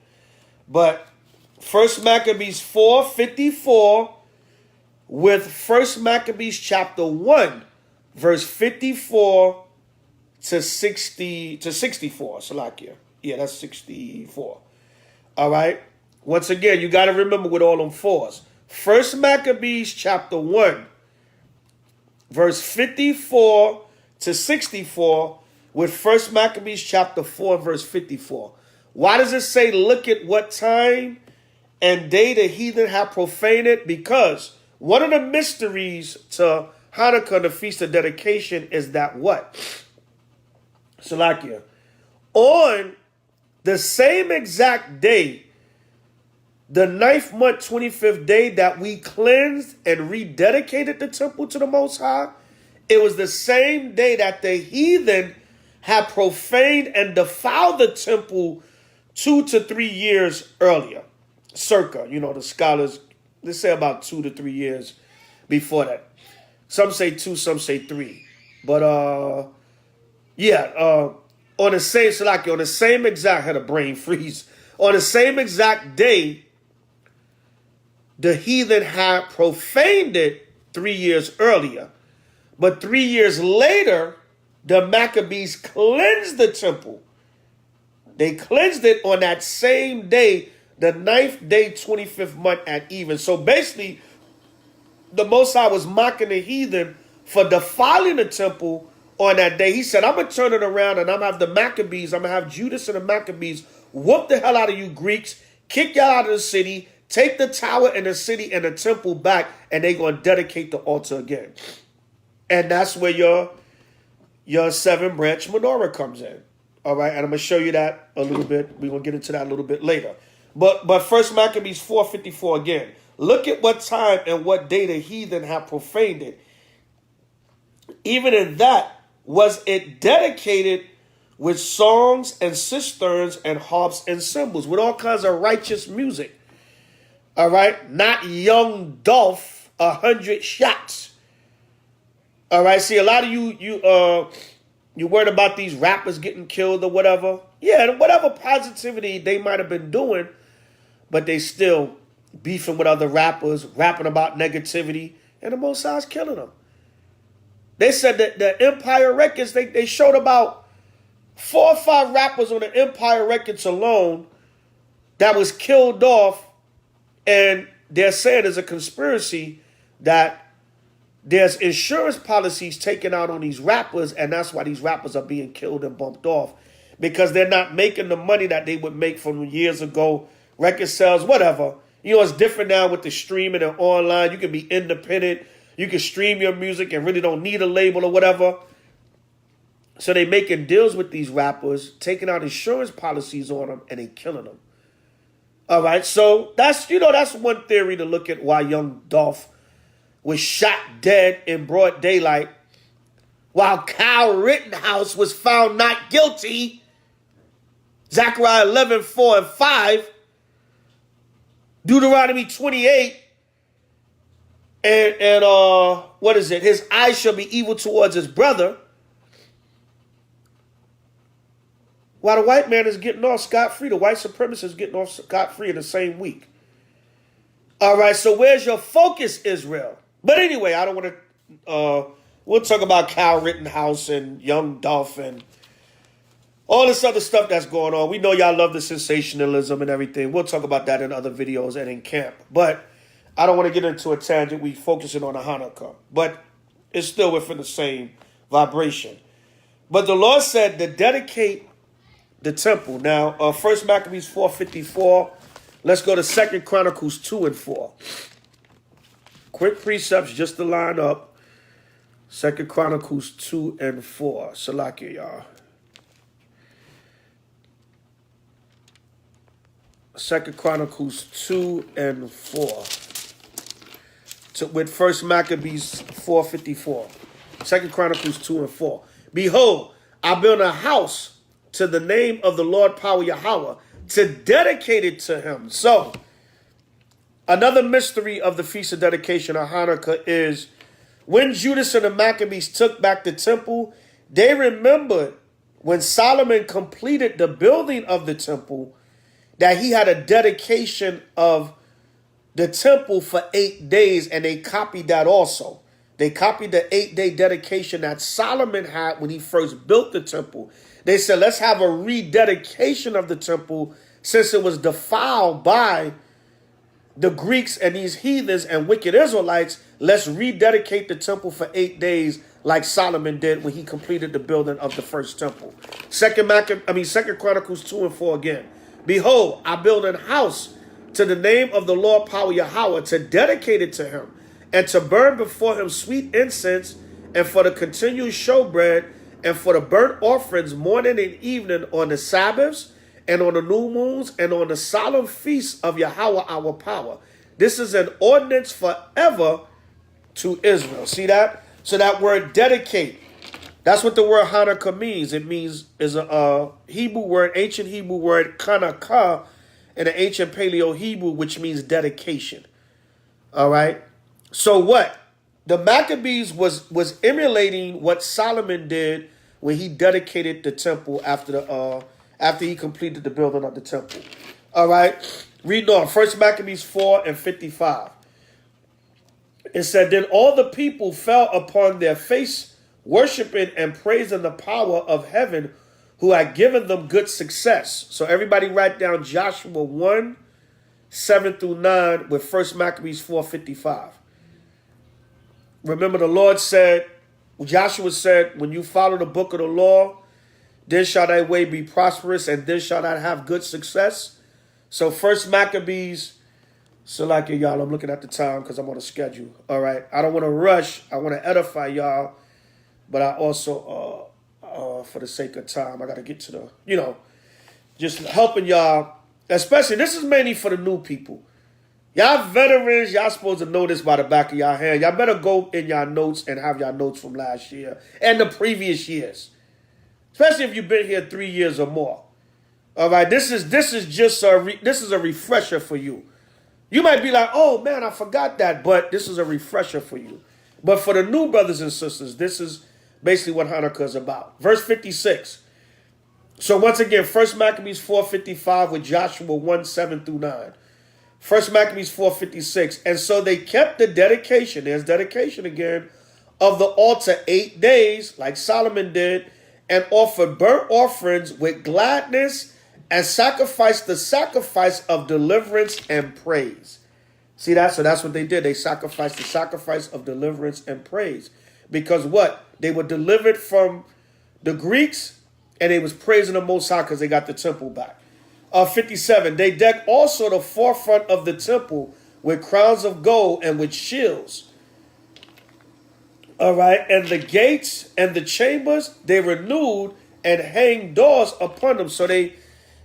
But 1 Maccabees 4:54 with 1 Maccabees chapter 1, verse 54 to 64. Salakia. Yeah, that's 64. All right. Once again, you got to remember with all them fours. 1 Maccabees chapter 1, verse 54 to 64 with 1 Maccabees chapter 4, verse 54. Why does it say, look at what time and day the heathen have profaned it? Because one of the mysteries to Hanukkah, the Feast of Dedication, is that what? Salakia. On the same exact day, the 9th month, 25th day that we cleansed and rededicated the temple to the Most High, it was the same day that the heathen had profaned and defiled the temple 2 to 3 years earlier. Circa, the scholars, they say about 2 to 3 years before that. Some say 2, some say 3. But, on the same, Salaki, on the same exact, had a brain freeze. On the same exact day, the heathen had profaned it 3 years earlier. But 3 years later, the Maccabees cleansed the temple. They cleansed it on that same day, the 9th day, 25th month at even. So basically, the Most High was mocking the heathen for defiling the temple on that day. He said, I'm going to turn it around and I'm going to have the Maccabees, I'm going to have Judas and the Maccabees whoop the hell out of you Greeks, kick y'all out of the city, take the tower and the city and the temple back, and they're going to dedicate the altar again. And that's where your 7-branch menorah comes in. All right, and I'm going to show you that a little bit. We're going to get into that a little bit later. But 1 Maccabees 4:54 again. Look at what time and what day the heathen have profaned it. Even in that was it dedicated with songs and cisterns and harps and cymbals, with all kinds of righteous music. All right, not young Dolph 100 shots. All right, see, a lot of you worried about these rappers getting killed or whatever. Yeah, whatever positivity they might have been doing, but they still beefing with other rappers, rapping about negativity, and the Most High's killing them. They said that the Empire Records, they showed about 4 or 5 rappers on the Empire Records alone that was killed off, and they're saying there's a conspiracy that there's insurance policies taken out on these rappers, and that's why these rappers are being killed and bumped off, because they're not making the money that they would make from years ago, record sales, whatever. You know, it's different now with the streaming and online. You can be independent. You can stream your music and really don't need a label or whatever. So they making deals with these rappers, taking out insurance policies on them, and they killing them. All right, so that's one theory to look at why young Dolph was shot dead in broad daylight, while Kyle Rittenhouse was found not guilty. Zechariah 11:4-5, Deuteronomy 28, and what is it? His eyes shall be evil towards his brother. While the white man is getting off scot-free, the white supremacist is getting off scot-free in the same week. All right, so where's your focus, Israel? But anyway, I don't want to... we'll talk about Kyle Rittenhouse and young Dolph and all this other stuff that's going on. We know y'all love the sensationalism and everything. We'll talk about that in other videos and in camp. But I don't want to get into a tangent. We focusing on the Hanukkah. But it's still within the same vibration. But the Lord said to dedicate the temple. Now, 1 Maccabees 4:54. Let's go to 2 Chronicles 2:4. Quick precepts just to line up. 2 Chronicles 2:4. Salakia, y'all. 2 Chronicles 2:4. With 1 Maccabees 4:54. 2 Chronicles 2:4. Behold, I build a house to the name of the Lord Power Yahweh, to dedicate it to him. So, another mystery of the Feast of Dedication of Hanukkah is when Judas and the Maccabees took back the temple, they remembered when Solomon completed the building of the temple that he had a dedication of the temple for 8 days, and they copied that also. They copied the 8-day dedication that Solomon had when he first built the temple. They said, let's have a rededication of the temple since it was defiled by the Greeks and these heathens and wicked Israelites. Let's rededicate the temple for 8 days like Solomon did when he completed the building of the first temple. 2 Chronicles 2:4 again. Behold, I build a house to the name of the Lord Power Yahweh, to dedicate it to him, and to burn before him sweet incense, and for the continual showbread, and for the burnt offerings morning and evening on the Sabbaths, and on the new moons, and on the solemn feasts of Yahweh our power. This is an ordinance forever to Israel. See that? So that word dedicate, that's what the word Hanukkah means. It means is a Hebrew word, ancient Hebrew word, kanakah, in the ancient Paleo Hebrew, which means dedication. All right? So what? The Maccabees was emulating what Solomon did when he dedicated the temple after he completed the building of the temple. All right? Read on. 1 Maccabees 4:55. It said, then all the people fell upon their face, worshiping and praising the power of heaven, who had given them good success. So everybody write down Joshua 1:7-9 with 1 Maccabees 4:55. Remember, the Lord said, Joshua said, when you follow the book of the law, then shall thy way be prosperous, and then shall thou have good success. So 1 Maccabees, so like y'all, I'm looking at the time because I'm on a schedule. All right. I don't want to rush. I want to edify y'all. But I also, for the sake of time, I got to get to the, just helping y'all. Especially, this is mainly for the new people. Y'all veterans, y'all supposed to know this by the back of y'all hand. Y'all better go in y'all notes and have y'all notes from last year and the previous years. Especially if you've been here 3 years or more. All right, this is just a refresher for you. You might be like, oh man, I forgot that, but this is a refresher for you. But for the new brothers and sisters, this is basically what Hanukkah is about. Verse 56. So once again, 1 Maccabees 4:55 with Joshua 1:7-9. 1 Maccabees 4:56. And so they kept the dedication, there's dedication again, of the altar 8 days, like Solomon did, and offered burnt offerings with gladness, and sacrificed the sacrifice of deliverance and praise. See that? So that's what they did. They sacrificed the sacrifice of deliverance and praise. Because what? They were delivered from the Greeks, and they was praising the Most High because they got the temple back. 57. They decked also the forefront of the temple with crowns of gold and with shields. All right. And the gates and the chambers, they renewed and hanged doors upon them. So they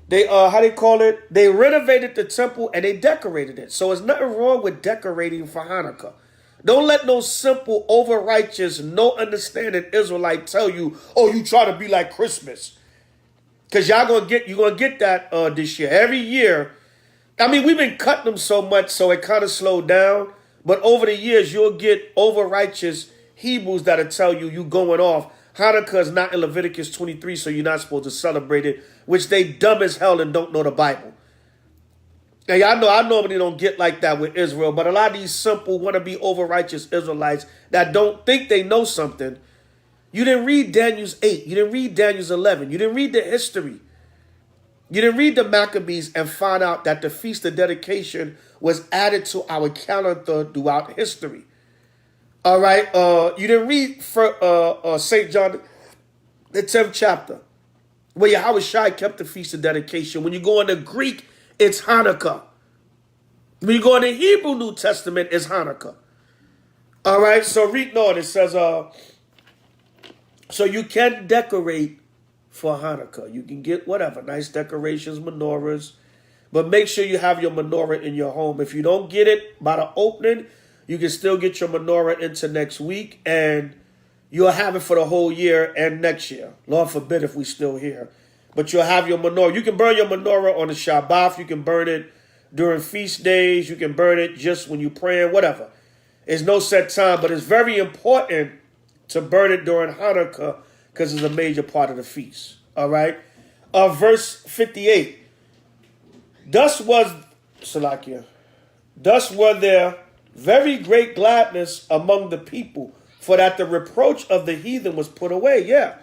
how they call it? They renovated the temple and they decorated it. So there's nothing wrong with decorating for Hanukkah. Don't let no simple, over-righteous, no understanding Israelite tell you, oh, you try to be like Christmas. Because you're gonna get that this year. Every year. I mean, we've been cutting them so much, so it kind of slowed down. But over the years, you'll get over-righteous Hebrews that'll tell you you going off. Hanukkah is not in Leviticus 23, so you're not supposed to celebrate it, which they dumb as hell and don't know the Bible. Now, y'all know I normally don't get like that with Israel, but a lot of these simple, wannabe over-righteous Israelites that don't think they know something, you didn't read Daniel's 8. You didn't read Daniel's 11. You didn't read the history. You didn't read the Maccabees and find out that the Feast of Dedication was added to our calendar throughout history. All right. You didn't read St. John, the 10th chapter, where H.O.I kept the Feast of Dedication. When you go into Greek, it's Hanukkah. When you go in the Hebrew New Testament, it's Hanukkah. All right. So read on. It says, so you can decorate for Hanukkah. You can get whatever, nice decorations, menorahs, but make sure you have your menorah in your home. If you don't get it by the opening, you can still get your menorah into next week, and you'll have it for the whole year and next year. Lord forbid if we still here. But you'll have your menorah. You can burn your menorah on the Shabbat. You can burn it during feast days. You can burn it just when you're praying, whatever. There's no set time, but it's very important to burn it during Hanukkah because it's a major part of the feast. All right? Verse 58. Thus were there very great gladness among the people, for that the reproach of the heathen was put away. Yeah.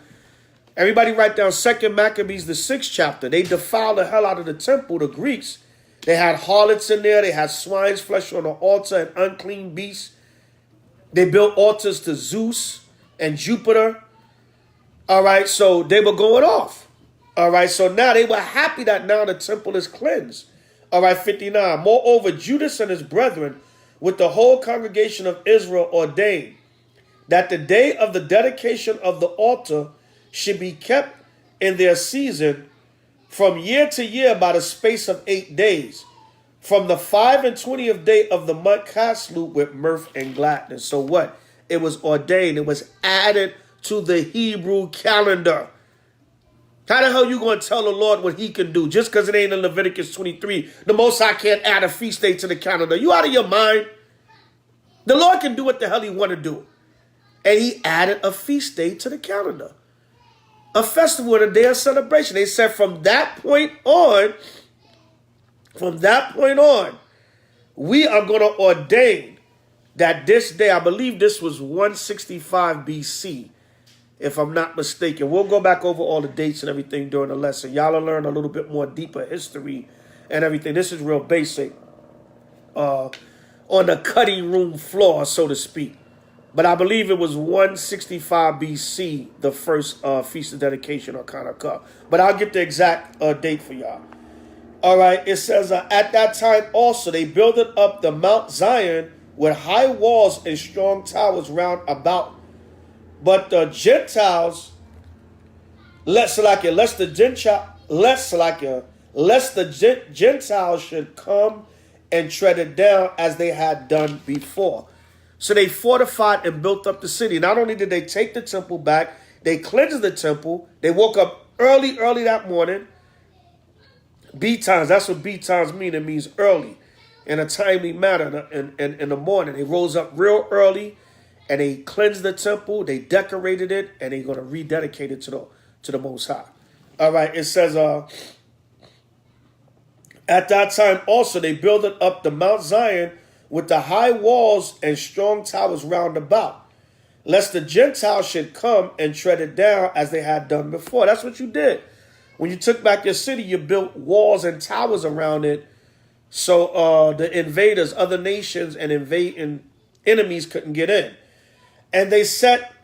Everybody write down 2 Maccabees, the 6th chapter. They defiled the hell out of the temple, the Greeks. They had harlots in there. They had swine's flesh on the altar and unclean beasts. They built altars to Zeus and Jupiter. All right, so they were going off. All right, so now they were happy that now the temple is cleansed. All right, 59. Moreover, Judas and his brethren with the whole congregation of Israel ordained that the day of the dedication of the altar should be kept in their season from year to year by the space of 8 days, from the 25th day of the month Caslu with mirth and gladness. So what? It was ordained. It was added to the Hebrew calendar. How the hell you going to tell the Lord what he can do just because it ain't in Leviticus 23? The Most High can't add a feast day to the calendar. You out of your mind? The Lord can do what the hell he want to do. And he added a feast day to the calendar. A festival and a day of celebration. They said from that point on, we are going to ordain that this day, I believe this was 165 BC, if I'm not mistaken. We'll go back over all the dates and everything during the lesson. Y'all will learn a little bit more deeper history and everything. This is real basic on the cutting room floor, so to speak. But I believe it was 165 BC, the first Feast of Dedication or Hanukkah. But I'll get the exact date for y'all. All right, it says, at that time also they builded up the Mount Zion with high walls and strong towers round about. But the Gentiles, lest the Gentiles should come and tread it down as they had done before. So they fortified and built up the city. Not only did they take the temple back, they cleansed the temple. They woke up early that morning. B times, that's what B times mean. It means early, in a timely manner in the morning. They rose up real early and they cleansed the temple. They decorated it and they're going to rededicate it to the Most High. All right, it says, at that time also they built up the Mount Zion with the high walls and strong towers round about, lest the Gentiles should come and tread it down as they had done before. That's what you did. When you took back your city, you built walls and towers around it so the invaders, other nations, and invading enemies couldn't get in. And they set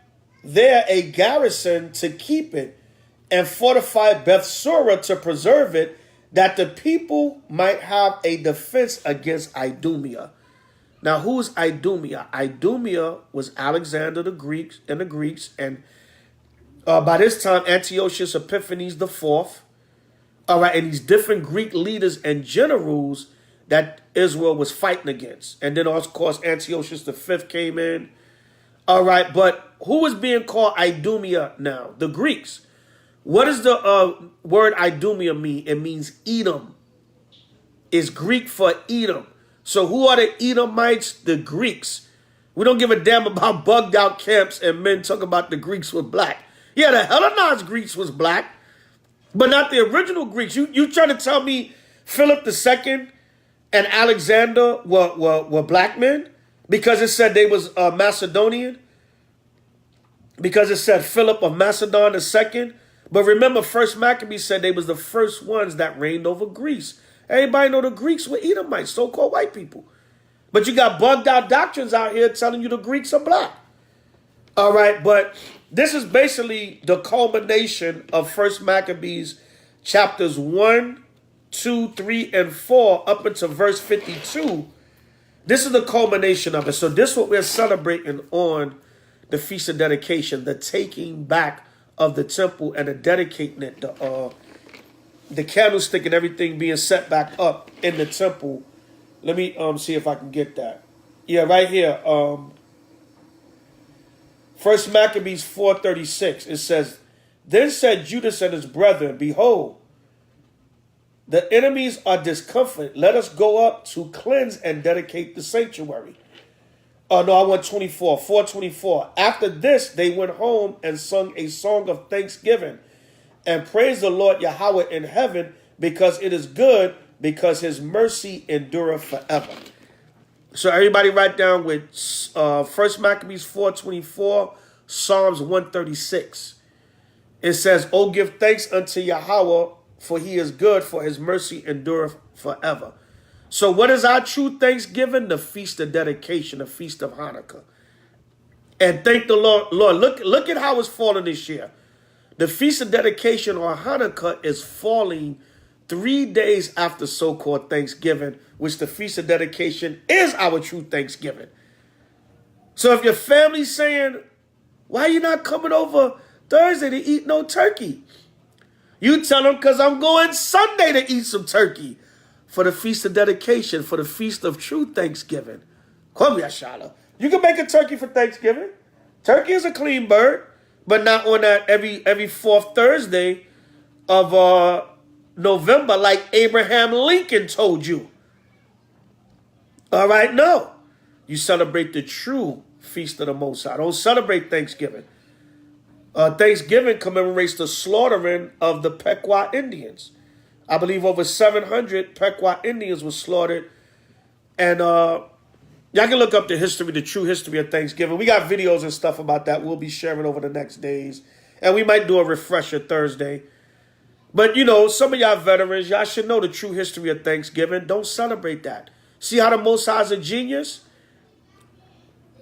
there a garrison to keep it and fortified Bethsura to preserve it, that the people might have a defense against Idumea. Now, who's Idumea? Idumea was Alexander the Greeks, and by this time, Antiochus Epiphanes the fourth. All right, and these different Greek leaders and generals that Israel was fighting against. And then, of course, Antiochus the fifth came in. All right, but who is being called Idumea now? The Greeks. What does the word Idumea mean? It means Edom. It's Greek for Edom. So who are the Edomites? The Greeks. We don't give a damn about bugged out camps and men talking about the Greeks were black. Yeah, the Hellenized Greeks was black, but not the original Greeks. You trying to tell me Philip II and Alexander were black men? Because it said they was Macedonian? Because it said Philip of Macedon II? But remember, first Maccabees said they was the first ones that reigned over Greece. Everybody know the Greeks were Edomites, so-called white people. But you got bugged out doctrines out here telling you the Greeks are black. All right, but this is basically the culmination of first Maccabees chapters 1, 2, 3, and 4 up into verse 52. This is the culmination of it. So this is what we're celebrating on the Feast of Dedication, the taking back of the temple and the dedicating it, the candlestick and everything being set back up in the temple. Let me see if I can get that. Yeah, right here. First Maccabees 4:36. It says, "Then said Judas and his brethren, Behold, the enemies are discomfited. Let us go up to cleanse and dedicate the sanctuary." Oh, no, I want 24. 4:24. "After this, they went home and sung a song of thanksgiving and praised the Lord Yahweh in heaven, because it is good, because his mercy endureth forever." So everybody write down with First Maccabees 4:24, Psalms 136. It says, "Oh, give thanks unto Yahweh, for he is good, for his mercy endureth forever." So what is our true thanksgiving? The Feast of Dedication, the Feast of Hanukkah. And thank the Lord. Lord, look at how it's falling this year. The Feast of Dedication, or Hanukkah, is falling 3 days after so-called Thanksgiving, which the Feast of Dedication is our true Thanksgiving. So if your family's saying, "Why are you not coming over Thursday to eat no turkey?" You tell them, "Because I'm going Sunday to eat some turkey for the Feast of Dedication, for the Feast of True Thanksgiving." Come here, Shala. You can make a turkey for Thanksgiving. Turkey is a clean bird, but not on that every fourth Thursday of November, like Abraham Lincoln told you. All right, no. You celebrate the true Feast of the Most High. Don't celebrate Thanksgiving. Thanksgiving commemorates the slaughtering of the Pequot Indians. I believe over 700 Pequot Indians were slaughtered. And y'all can look up the history, the true history of Thanksgiving. We got videos and stuff about that we'll be sharing over the next days. And we might do a refresher Thursday. But, you know, some of y'all veterans, y'all should know the true history of Thanksgiving. Don't celebrate that. See how the Most High is a genius?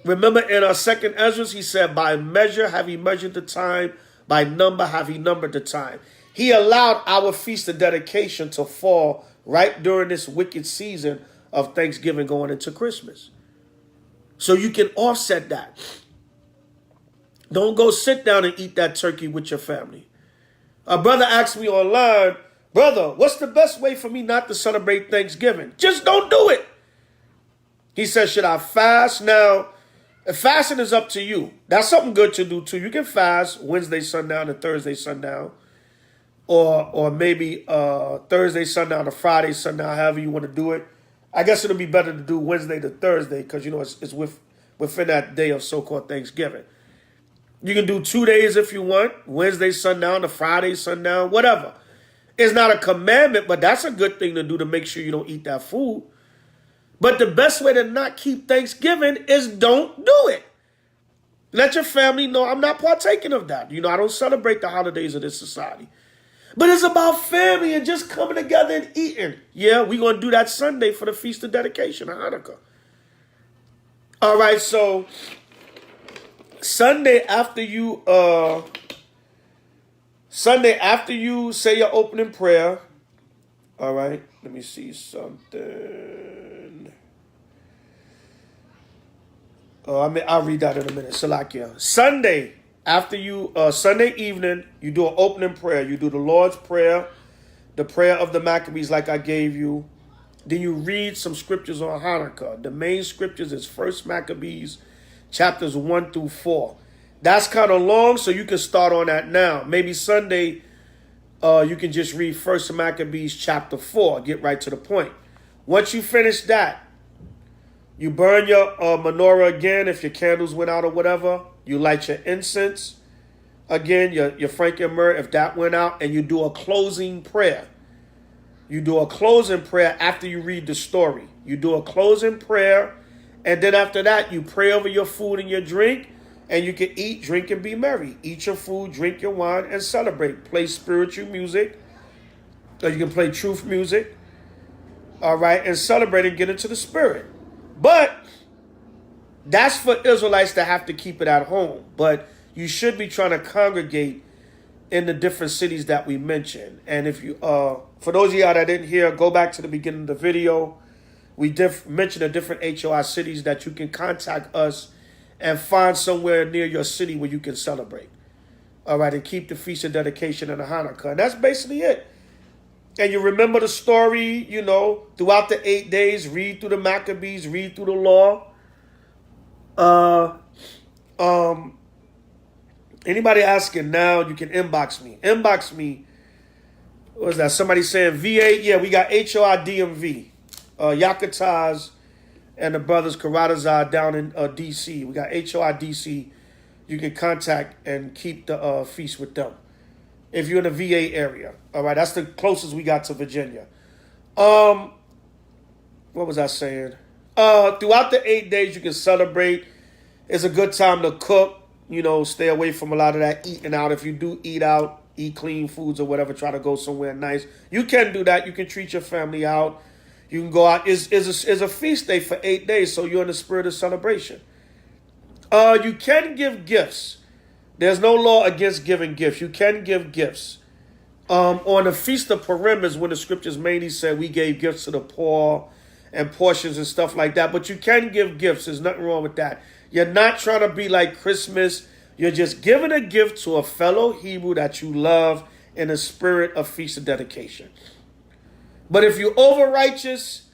Remember in our second Ezra, he said, "By measure have he measured the time, by number have he numbered the time." He allowed our Feast of Dedication to fall right during this wicked season of Thanksgiving going into Christmas. So you can offset that. Don't go sit down and eat that turkey with your family. A brother asked me online, "Brother, what's the best way for me not to celebrate Thanksgiving?" Just don't do it. He said, "Should I fast?" Now, fasting is up to you. That's something good to do too. You can fast Wednesday sundown to Thursday sundown. Or maybe Thursday sundown to Friday sundown, however you want to do it. I guess it'll be better to do Wednesday to Thursday because, you know, it's within that day of so-called Thanksgiving. You can do 2 days if you want, Wednesday sundown to Friday sundown, whatever. It's not a commandment, but that's a good thing to do to make sure you don't eat that food. But the best way to not keep Thanksgiving is don't do it. Let your family know, "I'm not partaking of that. You know, I don't celebrate the holidays of this society." But it's about family and just coming together and eating. Yeah, we're going to do that Sunday for the Feast of Dedication of Hanukkah. All right, so Sunday after you say your opening prayer, All right, let me see something. I'll read that in a minute. Salakia. Sunday, after you, Sunday evening, you do an opening prayer. You do the Lord's Prayer, the prayer of the Maccabees like I gave you. Then you read some scriptures on Hanukkah. The main scriptures is 1 Maccabees, chapters 1 through 4. That's kind of long, so you can start on that now. Maybe Sunday, you can just read 1 Maccabees, chapter 4. Get right to the point. Once you finish that, you burn your menorah again if your candles went out or whatever. You light your incense again, your frank and myrrh if that went out, and you do a closing prayer. You do a closing prayer after you read the story. You do a closing prayer, and then after that, you pray over your food and your drink, and you can eat, drink, and be merry. Eat your food, drink your wine, and celebrate. Play spiritual music, or you can play truth music, all right, and celebrate and get into the spirit. But that's for Israelites that have to keep it at home. But you should be trying to congregate in the different cities that we mentioned. And if you, for those of y'all that didn't hear, go back to the beginning of the video. We mentioned the different H.O.I cities that you can contact us and find somewhere near your city where you can celebrate. All right, and keep the Feast of Dedication and the Hanukkah. And that's basically it. And you remember the story, you know, throughout the 8 days, read through the Maccabees, read through the law. Anybody asking now, you can inbox me. Inbox me. What was that? Somebody saying VA? Yeah, we got H.O.I DMV. Yakataz and the brothers Karatazar down in D.C. We got H.O.I DC. You can contact and keep the feast with them if you're in the VA area. All right, that's the closest we got to Virginia. What was I saying? Throughout the 8 days, you can celebrate. It's a good time to cook. You know, stay away from a lot of that eating out. If you do eat out, eat clean foods or whatever, try to go somewhere nice. You can do that. You can treat your family out. You can go out. It's a feast day for 8 days, so you're in the spirit of celebration. You can give gifts. There's no law against giving gifts. You can give gifts. On the Feast of Purim is when the scriptures mainly said we gave gifts to the poor and portions and stuff like that. But you can give gifts. There's nothing wrong with that. You're not trying to be like Christmas. You're just giving a gift to a fellow Hebrew that you love in the spirit of Feast of Dedication. But if you're over righteous,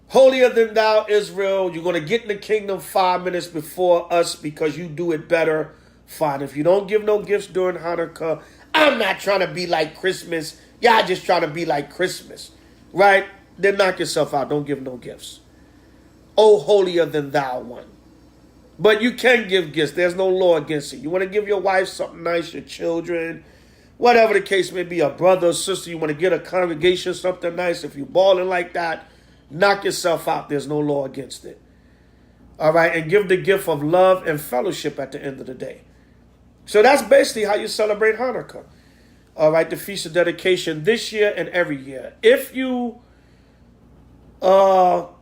holier than thou, Israel, you're going to get in the kingdom 5 minutes before us because you do it better. Fine. If you don't give no gifts during Hanukkah, I'm not trying to be like Christmas. Y'all just trying to be like Christmas. Right? Then knock yourself out. Don't give no gifts. Oh, holier than thou one. But you can give gifts. There's no law against it. You want to give your wife something nice, your children, whatever the case may be, a brother or sister, you want to get a congregation something nice. If you're balling like that, knock yourself out. There's no law against it. All right? And give the gift of love and fellowship at the end of the day. So that's basically how you celebrate Hanukkah. All right, the Feast of Dedication this year and every year. If you have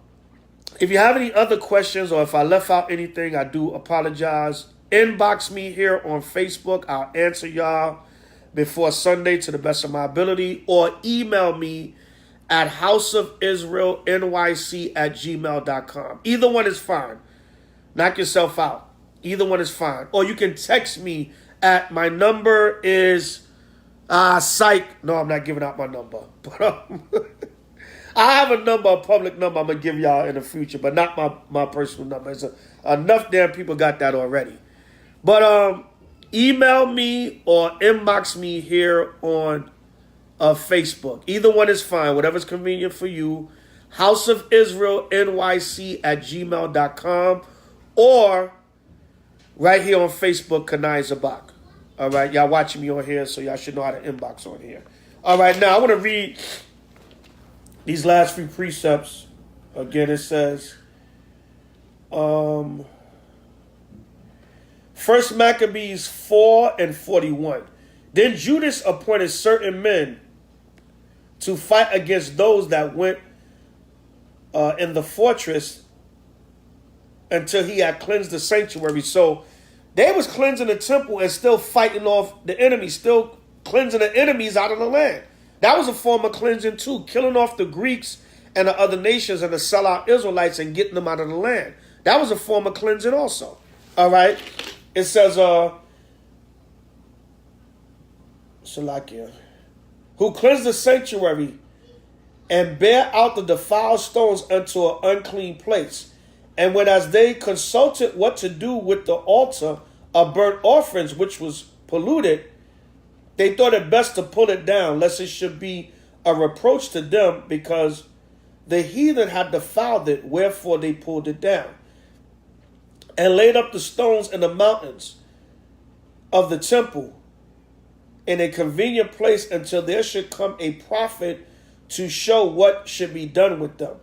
any other questions or if I left out anything, I do apologize. Inbox me here on Facebook. I'll answer y'all before Sunday to the best of my ability. Or email me at houseofisraelnyc@gmail.com. Either one is fine. Knock yourself out. Either one is fine. Or you can text me at my number is psych. No, I'm not giving out my number. But I have a number, a public number I'm going to give y'all in the future, but not my personal number. It's enough damn people got that already. But email me or inbox me here on Facebook. Either one is fine, whatever's convenient for you. houseofisraelnyc@gmail.com or right here on Facebook, Kanai Zabak. All right, y'all watching me on here, so y'all should know how to inbox on here. All right, now I want to read these last few precepts. Again, it says, 1 Maccabees 4:41. Then Judas appointed certain men to fight against those that went in the fortress until he had cleansed the sanctuary. So they was cleansing the temple and still fighting off the enemy, still cleansing the enemies out of the land. That was a form of cleansing too, killing off the Greeks and the other nations and the sellout Israelites and getting them out of the land. That was a form of cleansing also. All right. It says, Shalakia, who cleansed the sanctuary and bear out the defiled stones unto an unclean place. And when as they consulted what to do with the altar of burnt offerings, which was polluted, they thought it best to pull it down, lest it should be a reproach to them, because the heathen had defiled it, wherefore they pulled it down, and laid up the stones in the mountains of the temple in a convenient place until there should come a prophet to show what should be done with them.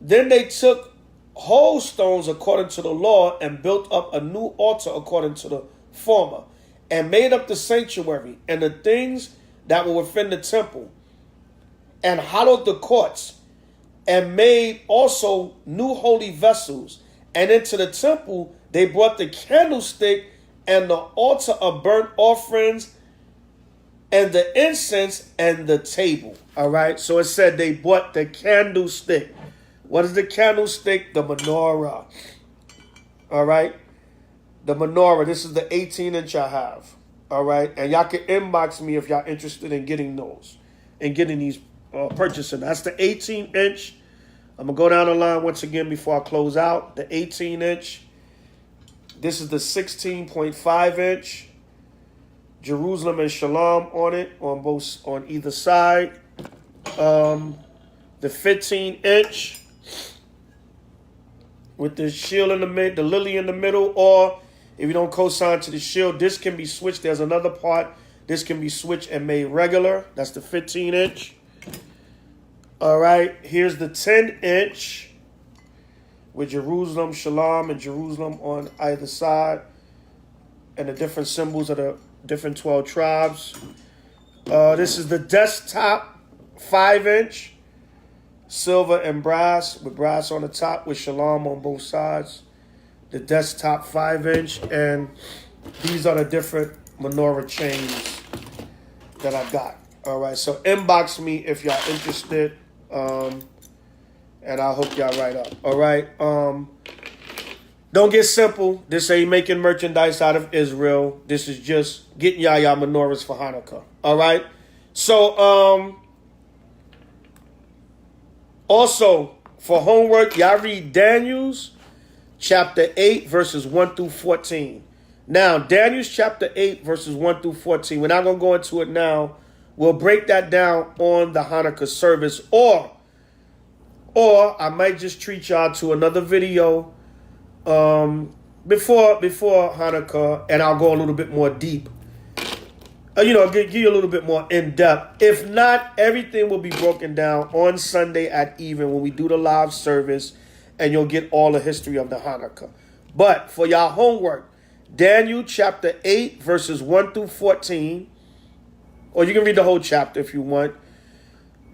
Then they took whole stones according to the law and built up a new altar according to the former, and made up the sanctuary and the things that were within the temple, and hollowed the courts, and made also new holy vessels. And into the temple they brought the candlestick and the altar of burnt offerings and the incense and the table. All right. So it said they brought the candlestick. What is the candlestick? The menorah. All right. The menorah. This is the 18-inch I have. All right. And y'all can inbox me if y'all interested in getting those and getting these purchasing. That's the 18-inch. I'm going to go down the line once again before I close out. The 18-inch. This is the 16.5-inch. Jerusalem and Shalom on it, on either side. The 15-inch with the shield in the mid, the lily in the middle, or if you don't co-sign to the shield, this can be switched. There's another part. This can be switched and made regular. That's the 15-inch. All right. Here's the 10-inch with Jerusalem, Shalom, and Jerusalem on either side, and the different symbols of the different 12 tribes. This is the desktop 5-inch, silver and brass, with brass on the top with Shalom on both sides. The desktop 5-inch, and these are the different menorah chains that I got. All right, so inbox me if y'all interested, and I'll hook y'all right up. All right. Don't get simple. This ain't making merchandise out of Israel. This is just getting y'all menorahs for Hanukkah. All right. So, also for homework, y'all read Daniel's chapter 8, verses 1 through 14. Now, Daniel's chapter 8, verses 1 through 14. We're not going to go into it now. We'll break that down on the Hanukkah service, or I might just treat y'all to another video before Hanukkah, and I'll go a little bit more deep. Give you a little bit more in depth. If not, everything will be broken down on Sunday at even when we do the live service, and you'll get all the history of the Hanukkah. But for y'all homework, Daniel chapter 8, verses 1 through 14, or you can read the whole chapter if you want,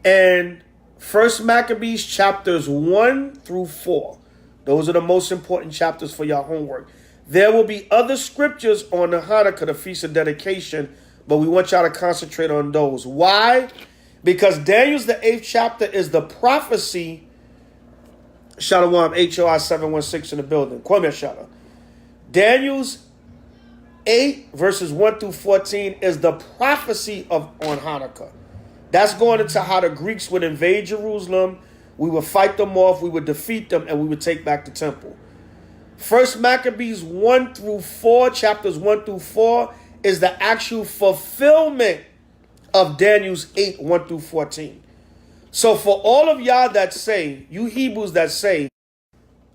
and First Maccabees chapters 1 through 4. Those are the most important chapters for your homework. There will be other scriptures on the Hanukkah, the Feast of Dedication, but we want y'all to concentrate on those. Why? Because Daniel's the 8th chapter is the prophecy. Shalom, H.O.I 716 in the building. Kwame Shalom. Daniel's 8 verses 1 through 14 is the prophecy on Hanukkah. That's going into how the Greeks would invade Jerusalem. We would fight them off, we would defeat them, and we would take back the temple. First Maccabees 1 through 4, chapters 1 through 4, is the actual fulfillment of Daniel's 8, 1 through 14. So for all of y'all that say, you Hebrews that say,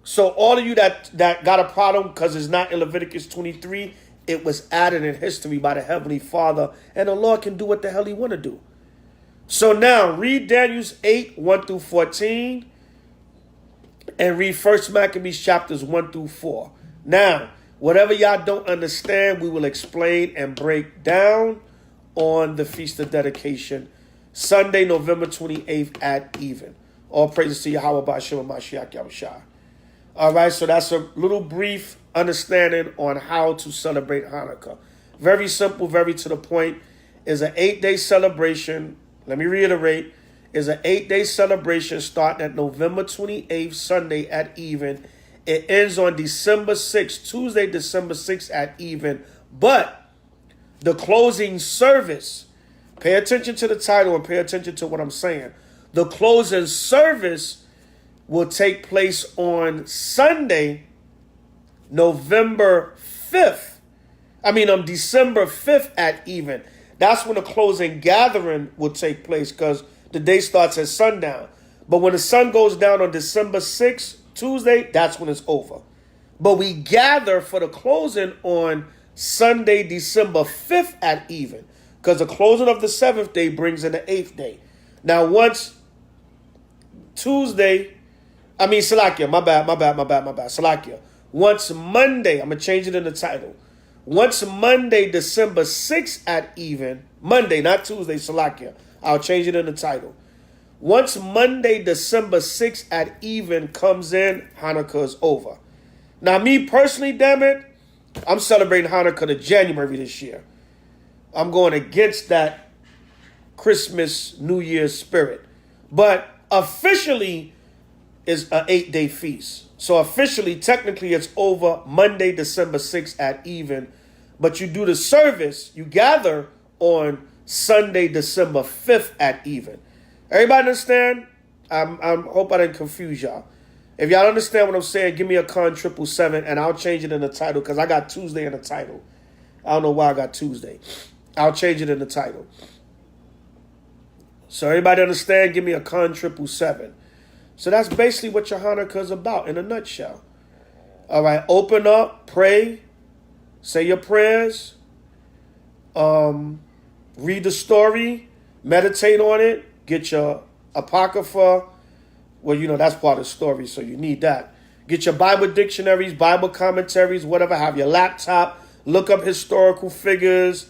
so all of you that got a problem because it's not in Leviticus 23, it was added in history by the Heavenly Father, and the Lord can do what the hell he want to do. So now, read Daniel's 8, 1 through 14, and read First Maccabees chapters 1 through 4. Now, whatever y'all don't understand, we will explain and break down on the Feast of Dedication, Sunday, November 28th at even. All praises to Yahweh B'Shem Mashiach Yahushua. All right, so that's a little brief understanding on how to celebrate Hanukkah. Very simple, very to the point. is an 8-day celebration. Let me reiterate. Is an 8-day celebration starting at November 28th, Sunday at even. It ends on December 6th, Tuesday, December 6th at even. But the closing service, pay attention to the title and pay attention to what I'm saying. The closing service will take place on Sunday, December 5th at even. That's when the closing gathering will take place because the day starts at sundown. But when the sun goes down on December 6th, Tuesday, that's when it's over. But we gather for the closing on Sunday, December 5th at even, because the closing of the 7th day brings in the 8th day. Now, once Salakia. Once Monday, I'm going to change it in the title. Once Monday, December 6th at even, Monday, not Tuesday, Salakia. I'll change it in the title. Once Monday, December 6th at even comes in, Hanukkah is over. Now, me personally, damn it, I'm celebrating Hanukkah to January this year. I'm going against that Christmas, New Year's spirit. But officially, it's an 8-day feast. So officially, technically, it's over Monday, December 6th at even. But you do the service, you gather on Sunday, December 5th at even. Everybody understand? I hope I didn't confuse y'all. If y'all understand what I'm saying, give me a con 777 and I'll change it in the title because I got Tuesday in the title. I don't know why I got Tuesday. I'll change it in the title. So everybody understand? Give me a con 777. So that's basically what your Hanukkah is about in a nutshell. All right, open up, pray, say your prayers, read the story, meditate on it, get your Apocrypha. Well, that's part of the story, so you need that. Get your Bible dictionaries, Bible commentaries, whatever. Have your laptop. Look up historical figures.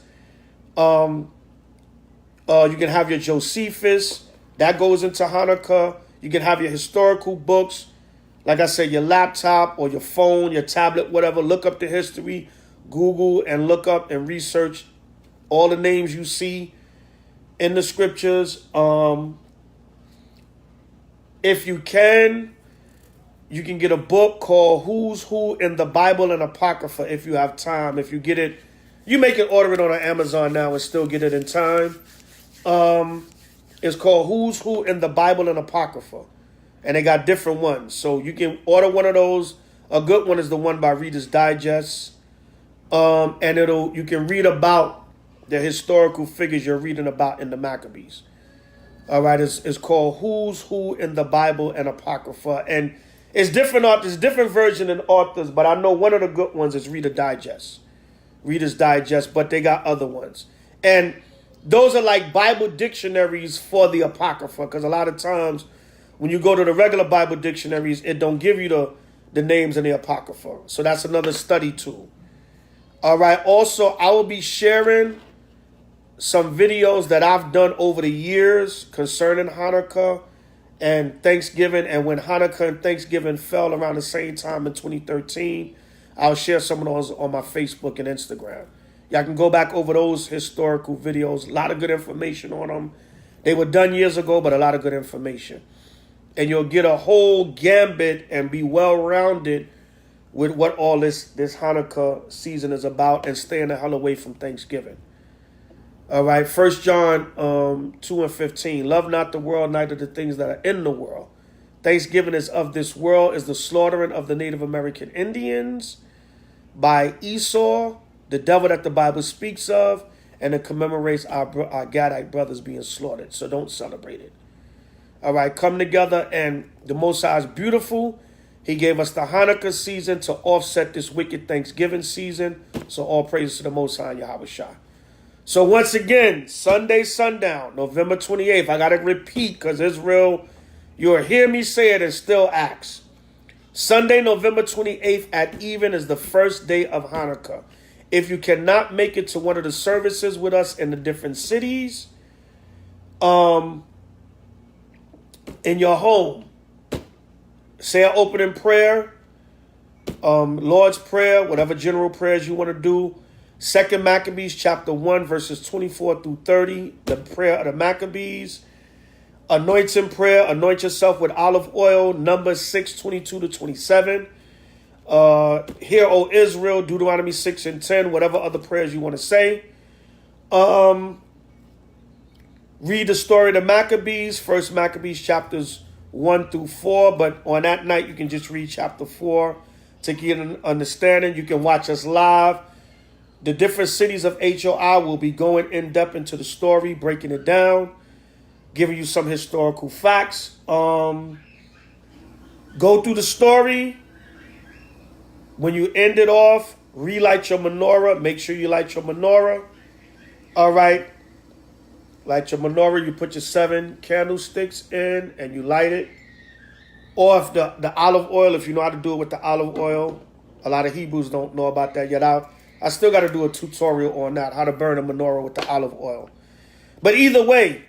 You can have your Josephus. That goes into Hanukkah. You can have your historical books. Like I said, your laptop or your phone, your tablet, whatever. Look up the history. Google and look up and research all the names you see in the scriptures. If you can get a book called Who's Who in the Bible and Apocrypha if you have time. If you get it, you make it, order it on Amazon now and still get it in time. It's called Who's Who in the Bible and Apocrypha. And they got different ones. So you can order one of those. A good one is the one by Reader's Digest. And you can read about the historical figures you're reading about in the Maccabees. All right, it's called Who's Who in the Bible and Apocrypha. And it's different authors, different version and authors, but I know one of the good ones is Reader's Digest, but they got other ones. And those are like Bible dictionaries for the Apocrypha, because a lot of times when you go to the regular Bible dictionaries, it don't give you the names in the Apocrypha. So that's another study tool. All right, also, I will be sharing some videos that I've done over the years concerning Hanukkah and Thanksgiving. And when Hanukkah and Thanksgiving fell around the same time in 2013, I'll share some of those on my Facebook and Instagram. Y'all can go back over those historical videos. A lot of good information on them. They were done years ago, but a lot of good information. And you'll get a whole gambit and be well-rounded with what all this Hanukkah season is about and staying the hell away from Thanksgiving. All right, 1 John 2:15. Love not the world, neither the things that are in the world. Thanksgiving is of this world, is the slaughtering of the Native American Indians by Esau, the devil that the Bible speaks of, and it commemorates our Gadite brothers being slaughtered. So don't celebrate it. All right, come together, and the Most High is beautiful. He gave us the Hanukkah season to offset this wicked Thanksgiving season. So all praises to the Most High, Yahweh. So once again, Sunday sundown, November 28th. I got to repeat because Israel, you'll hear me say it and still ask. Sunday, November 28th at even is the first day of Hanukkah. If you cannot make it to one of the services with us in the different cities, in your home, say an opening prayer, Lord's Prayer, whatever general prayers you want to do. 2 Maccabees chapter 1, verses 24 through 30, the prayer of the Maccabees. Anointing prayer, anoint yourself with olive oil, Numbers 6, 22 to 27. Hear, O Israel, Deuteronomy 6 and 10, whatever other prayers you want to say. Read the story of the Maccabees, 1 Maccabees chapters 1 through 4, but on that night you can just read chapter 4 to get an understanding. You can watch us live. The different cities of H.O.I will be going in depth into the story, breaking it down, giving you some historical facts. Go through the story. When you end it off, relight your menorah. Make sure you light your menorah. All right. Light your menorah. You put your 7 candlesticks in and you light it. Or if the olive oil, if you know how to do it with the olive oil. A lot of Hebrews don't know about that yet. I still got to do a tutorial on that, how to burn a menorah with the olive oil. But either way,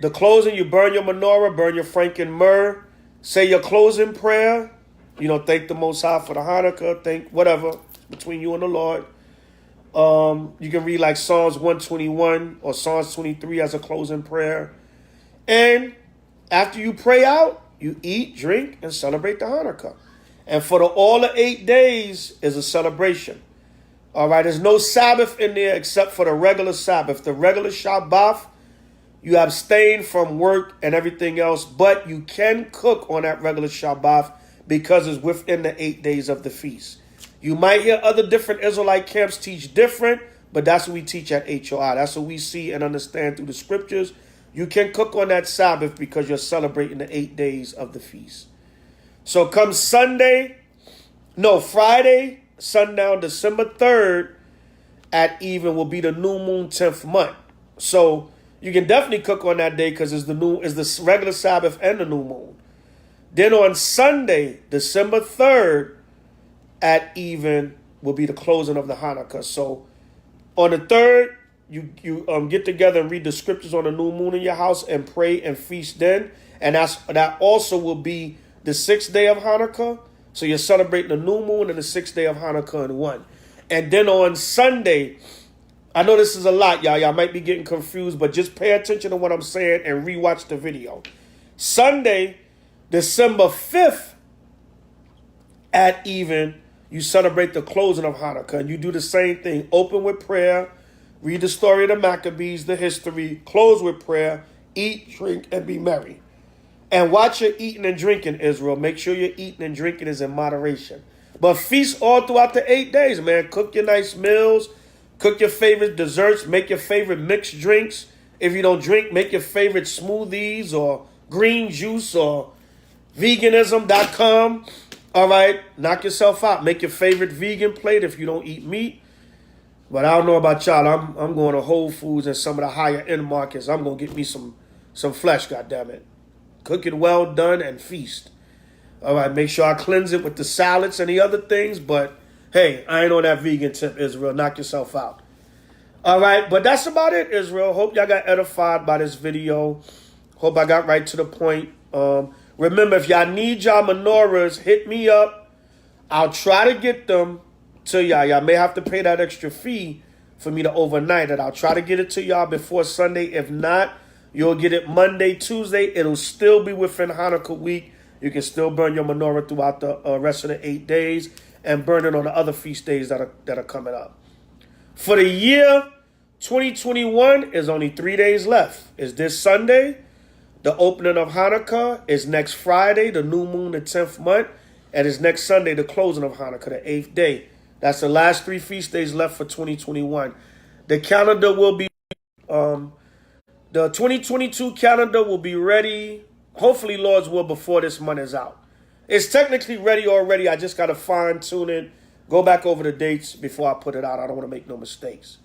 the closing, you burn your menorah, burn your frank and myrrh, say your closing prayer. Thank the Most High for the Hanukkah, thank whatever, between you and the Lord. You can read like Psalms 121 or Psalms 23 as a closing prayer. And after you pray out, you eat, drink, and celebrate the Hanukkah. And for all the 8 days is a celebration. All right, there's no Sabbath in there except for the regular Sabbath. The regular Shabbat, you abstain from work and everything else, but you can cook on that regular Shabbat because it's within the 8 days of the feast. You might hear other different Israelite camps teach different, but that's what we teach at H.O.I. That's what we see and understand through the scriptures. You can cook on that Sabbath because you're celebrating the 8 days of the feast. So come Friday, sundown, December 3rd at even will be the new moon 10th month. So you can definitely cook on that day because it's the regular Sabbath and the new moon. Then on Sunday, December 3rd, at even will be the closing of the Hanukkah. So on the 3rd, you get together and read the scriptures on the new moon in your house and pray and feast then. And that also will be the 6th day of Hanukkah. So you're celebrating the new moon and the 6th day of Hanukkah in one. And then on Sunday, I know this is a lot, y'all. Y'all might be getting confused, but just pay attention to what I'm saying and rewatch the video. Sunday, December 5th, at even, you celebrate the closing of Hanukkah. And you do the same thing. Open with prayer. Read the story of the Maccabees, the history. Close with prayer. Eat, drink, and be merry. And watch your eating and drinking, Israel. Make sure your eating and drinking is in moderation. But feast all throughout the 8 days, man. Cook your nice meals. Cook your favorite desserts. Make your favorite mixed drinks. If you don't drink, make your favorite smoothies or green juice or veganism.com. All right, knock yourself out. Make your favorite vegan plate if you don't eat meat. But I don't know about y'all. I'm going to Whole Foods and some of the higher end markets. I'm going to get me some flesh, goddammit. Cook it well done and feast. All right, make sure I cleanse it with the salads and the other things. But, hey, I ain't on that vegan tip, Israel. Knock yourself out. All right, but that's about it, Israel. Hope y'all got edified by this video. Hope I got right to the point. Remember, if y'all need y'all menorahs, hit me up. I'll try to get them to y'all. Y'all may have to pay that extra fee for me to overnight it. I'll try to get it to y'all before Sunday. If not, you'll get it Monday, Tuesday. It'll still be within Hanukkah week. You can still burn your menorah throughout the rest of the 8 days and burn it on the other feast days that are coming up. For the year 2021, is only 3 days left. It's this Sunday. The opening of Hanukkah is next Friday, the new moon, the 10th month. And it's next Sunday, the closing of Hanukkah, the 8th day. That's the last 3 feast days left for 2021. The calendar will be, the 2022 calendar will be ready, hopefully, Lord's will, before this month is out. It's technically ready already. I just got to fine tune it, go back over the dates before I put it out. I don't want to make no mistakes.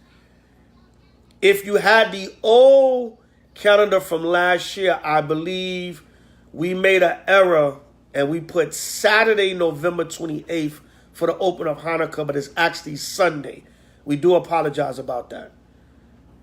If you had the old calendar from last year, I believe we made an error and we put Saturday, November 28th for the opening of Hanukkah, but it's actually Sunday. We do apologize about that.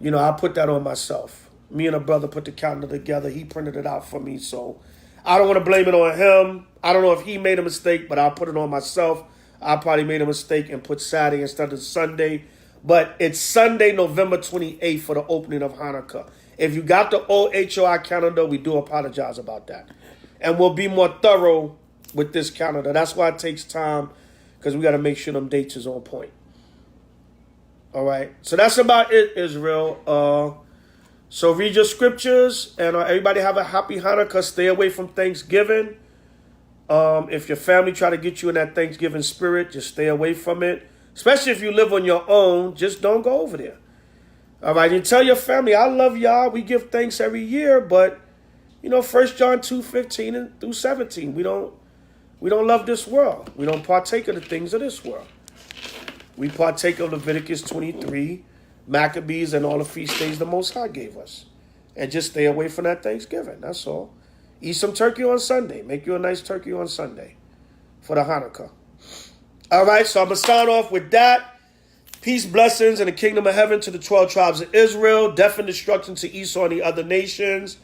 I put that on myself. Me and a brother put the calendar together. He printed it out for me, so I don't want to blame it on him. I don't know if he made a mistake, but I'll put it on myself. I probably made a mistake and put Saturday instead of Sunday. But it's Sunday, November 28th for the opening of Hanukkah. If you got the old H.O.I calendar, we do apologize about that. And we'll be more thorough with this calendar. That's why it takes time, because we got to make sure them dates is on point. All right. So that's about it, Israel. So read your scriptures, and everybody have a happy Hanukkah. Stay away from Thanksgiving. If your family try to get you in that Thanksgiving spirit, just stay away from it. Especially if you live on your own, just don't go over there. All right, and tell your family, I love y'all. We give thanks every year, but 1 John 2:15 through 17, we don't love this world. We don't partake of the things of this world. We partake of Leviticus 23, Maccabees, and all the feast days the Most High gave us. And just stay away from that Thanksgiving. That's all. Eat some turkey on Sunday. Make you a nice turkey on Sunday for the Hanukkah. All right, so I'm going to start off with that. Peace, blessings, and the kingdom of heaven to the 12 tribes of Israel. Death and destruction to Esau and the other nations.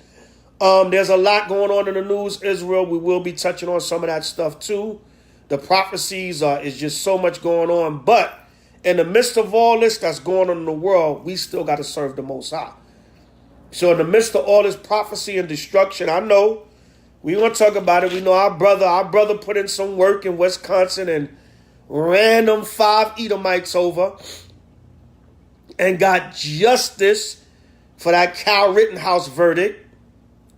There's a lot going on in the news, Israel. We will be touching on some of that stuff too. The prophecies is just so much going on. But in the midst of all this that's going on in the world, we still got to serve the Most High. So in the midst of all this prophecy and destruction, I know we're going to talk about it. We know our brother put in some work in Wisconsin and ran them 5 Edomites over and got justice for that Cal Rittenhouse verdict.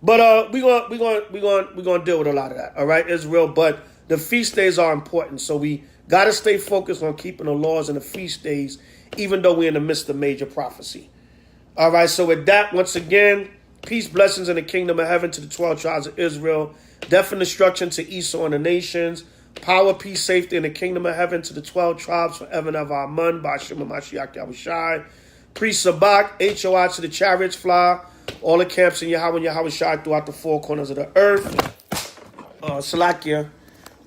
But we're gonna deal with a lot of that, all right, Israel. But the feast days are important, so we got to stay focused on keeping the laws and the feast days, even though we're in the midst of major prophecy. All right, so with that, once again, peace, blessings, in the kingdom of heaven to the 12 tribes of Israel. Death and destruction to Esau and the nations. Power, peace, safety in the kingdom of heaven to the 12 tribes forever and ever. Amen. B'Hashem Mashiach Yahushai. Pre-Sabbath, H.O.I to the chariots fly. All the camps in Yahweh and Yahushai throughout the 4 corners of the earth. Salakia.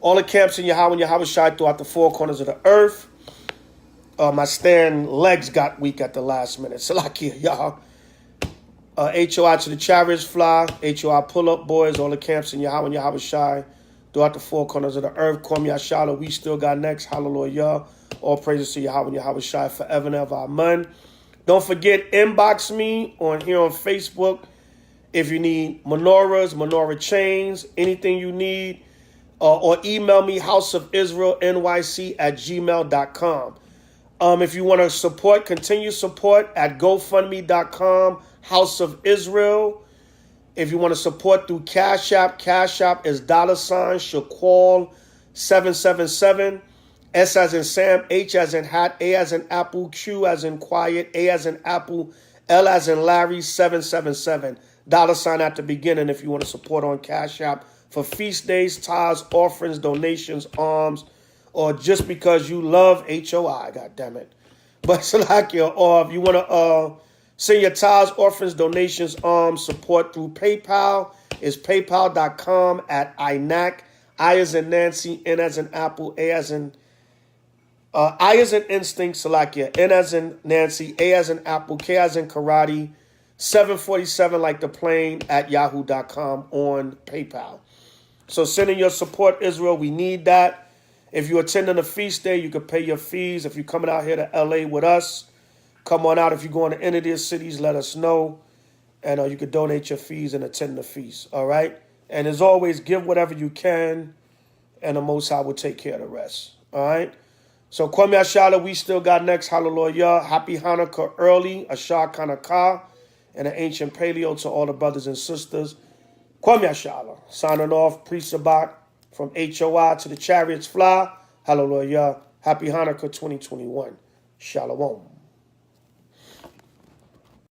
All the camps in Yahweh and Yahushai throughout the 4 corners of the earth. My stand legs got weak at the last minute. Salakia, y'all. H.O.I to the chariots fly. H.O.I pull-up boys. All the camps in Yahweh and Yahushai throughout the 4 corners of the earth. Kwam Yashala, we still got next. Hallelujah. All praises to Yahweh and Yahushai forever and ever. Amen. Don't forget, inbox me here on Facebook if you need menorahs, menorah chains, anything you need, or email me houseofisraelnyc@gmail.com. If you want to support, continue support at gofundme.com, House of Israel. If you want to support through Cash App is $Shaquall 777. S as in Sam, H as in hat, A as in apple, Q as in quiet, A as in apple, L as in Larry, 777. $ at the beginning if you want to support on Cash App for feast days, tithes, offerings, donations, alms, or just because you love H.O.I, God damn it. But Salakia, or if you want to send your tithes, offerings, donations, alms, support through PayPal, it's paypal.com/INAC, I as in Nancy, N as in apple, A as in I as in instinct, Salakia, N as in Nancy, A as in apple, K as in karate, 747 like the plane @yahoo.com on PayPal. So send in your support, Israel. We need that. If you're attending a feast day, you can pay your fees. If you're coming out here to LA with us, come on out. If you're going to any of these cities, let us know. And you can donate your fees and attend the feast. All right? And as always, give whatever you can, and the Most High will take care of the rest. All right? So, Kwame Ashala, we still got next. Hallelujah. Happy Hanukkah early. Ashar Hanukkah. And an ancient paleo to all the brothers and sisters. Kwame Ashala. Signing off. Pre-Sabbath from H.O.I to the chariots fly. Hallelujah. Happy Hanukkah 2021. Shalom.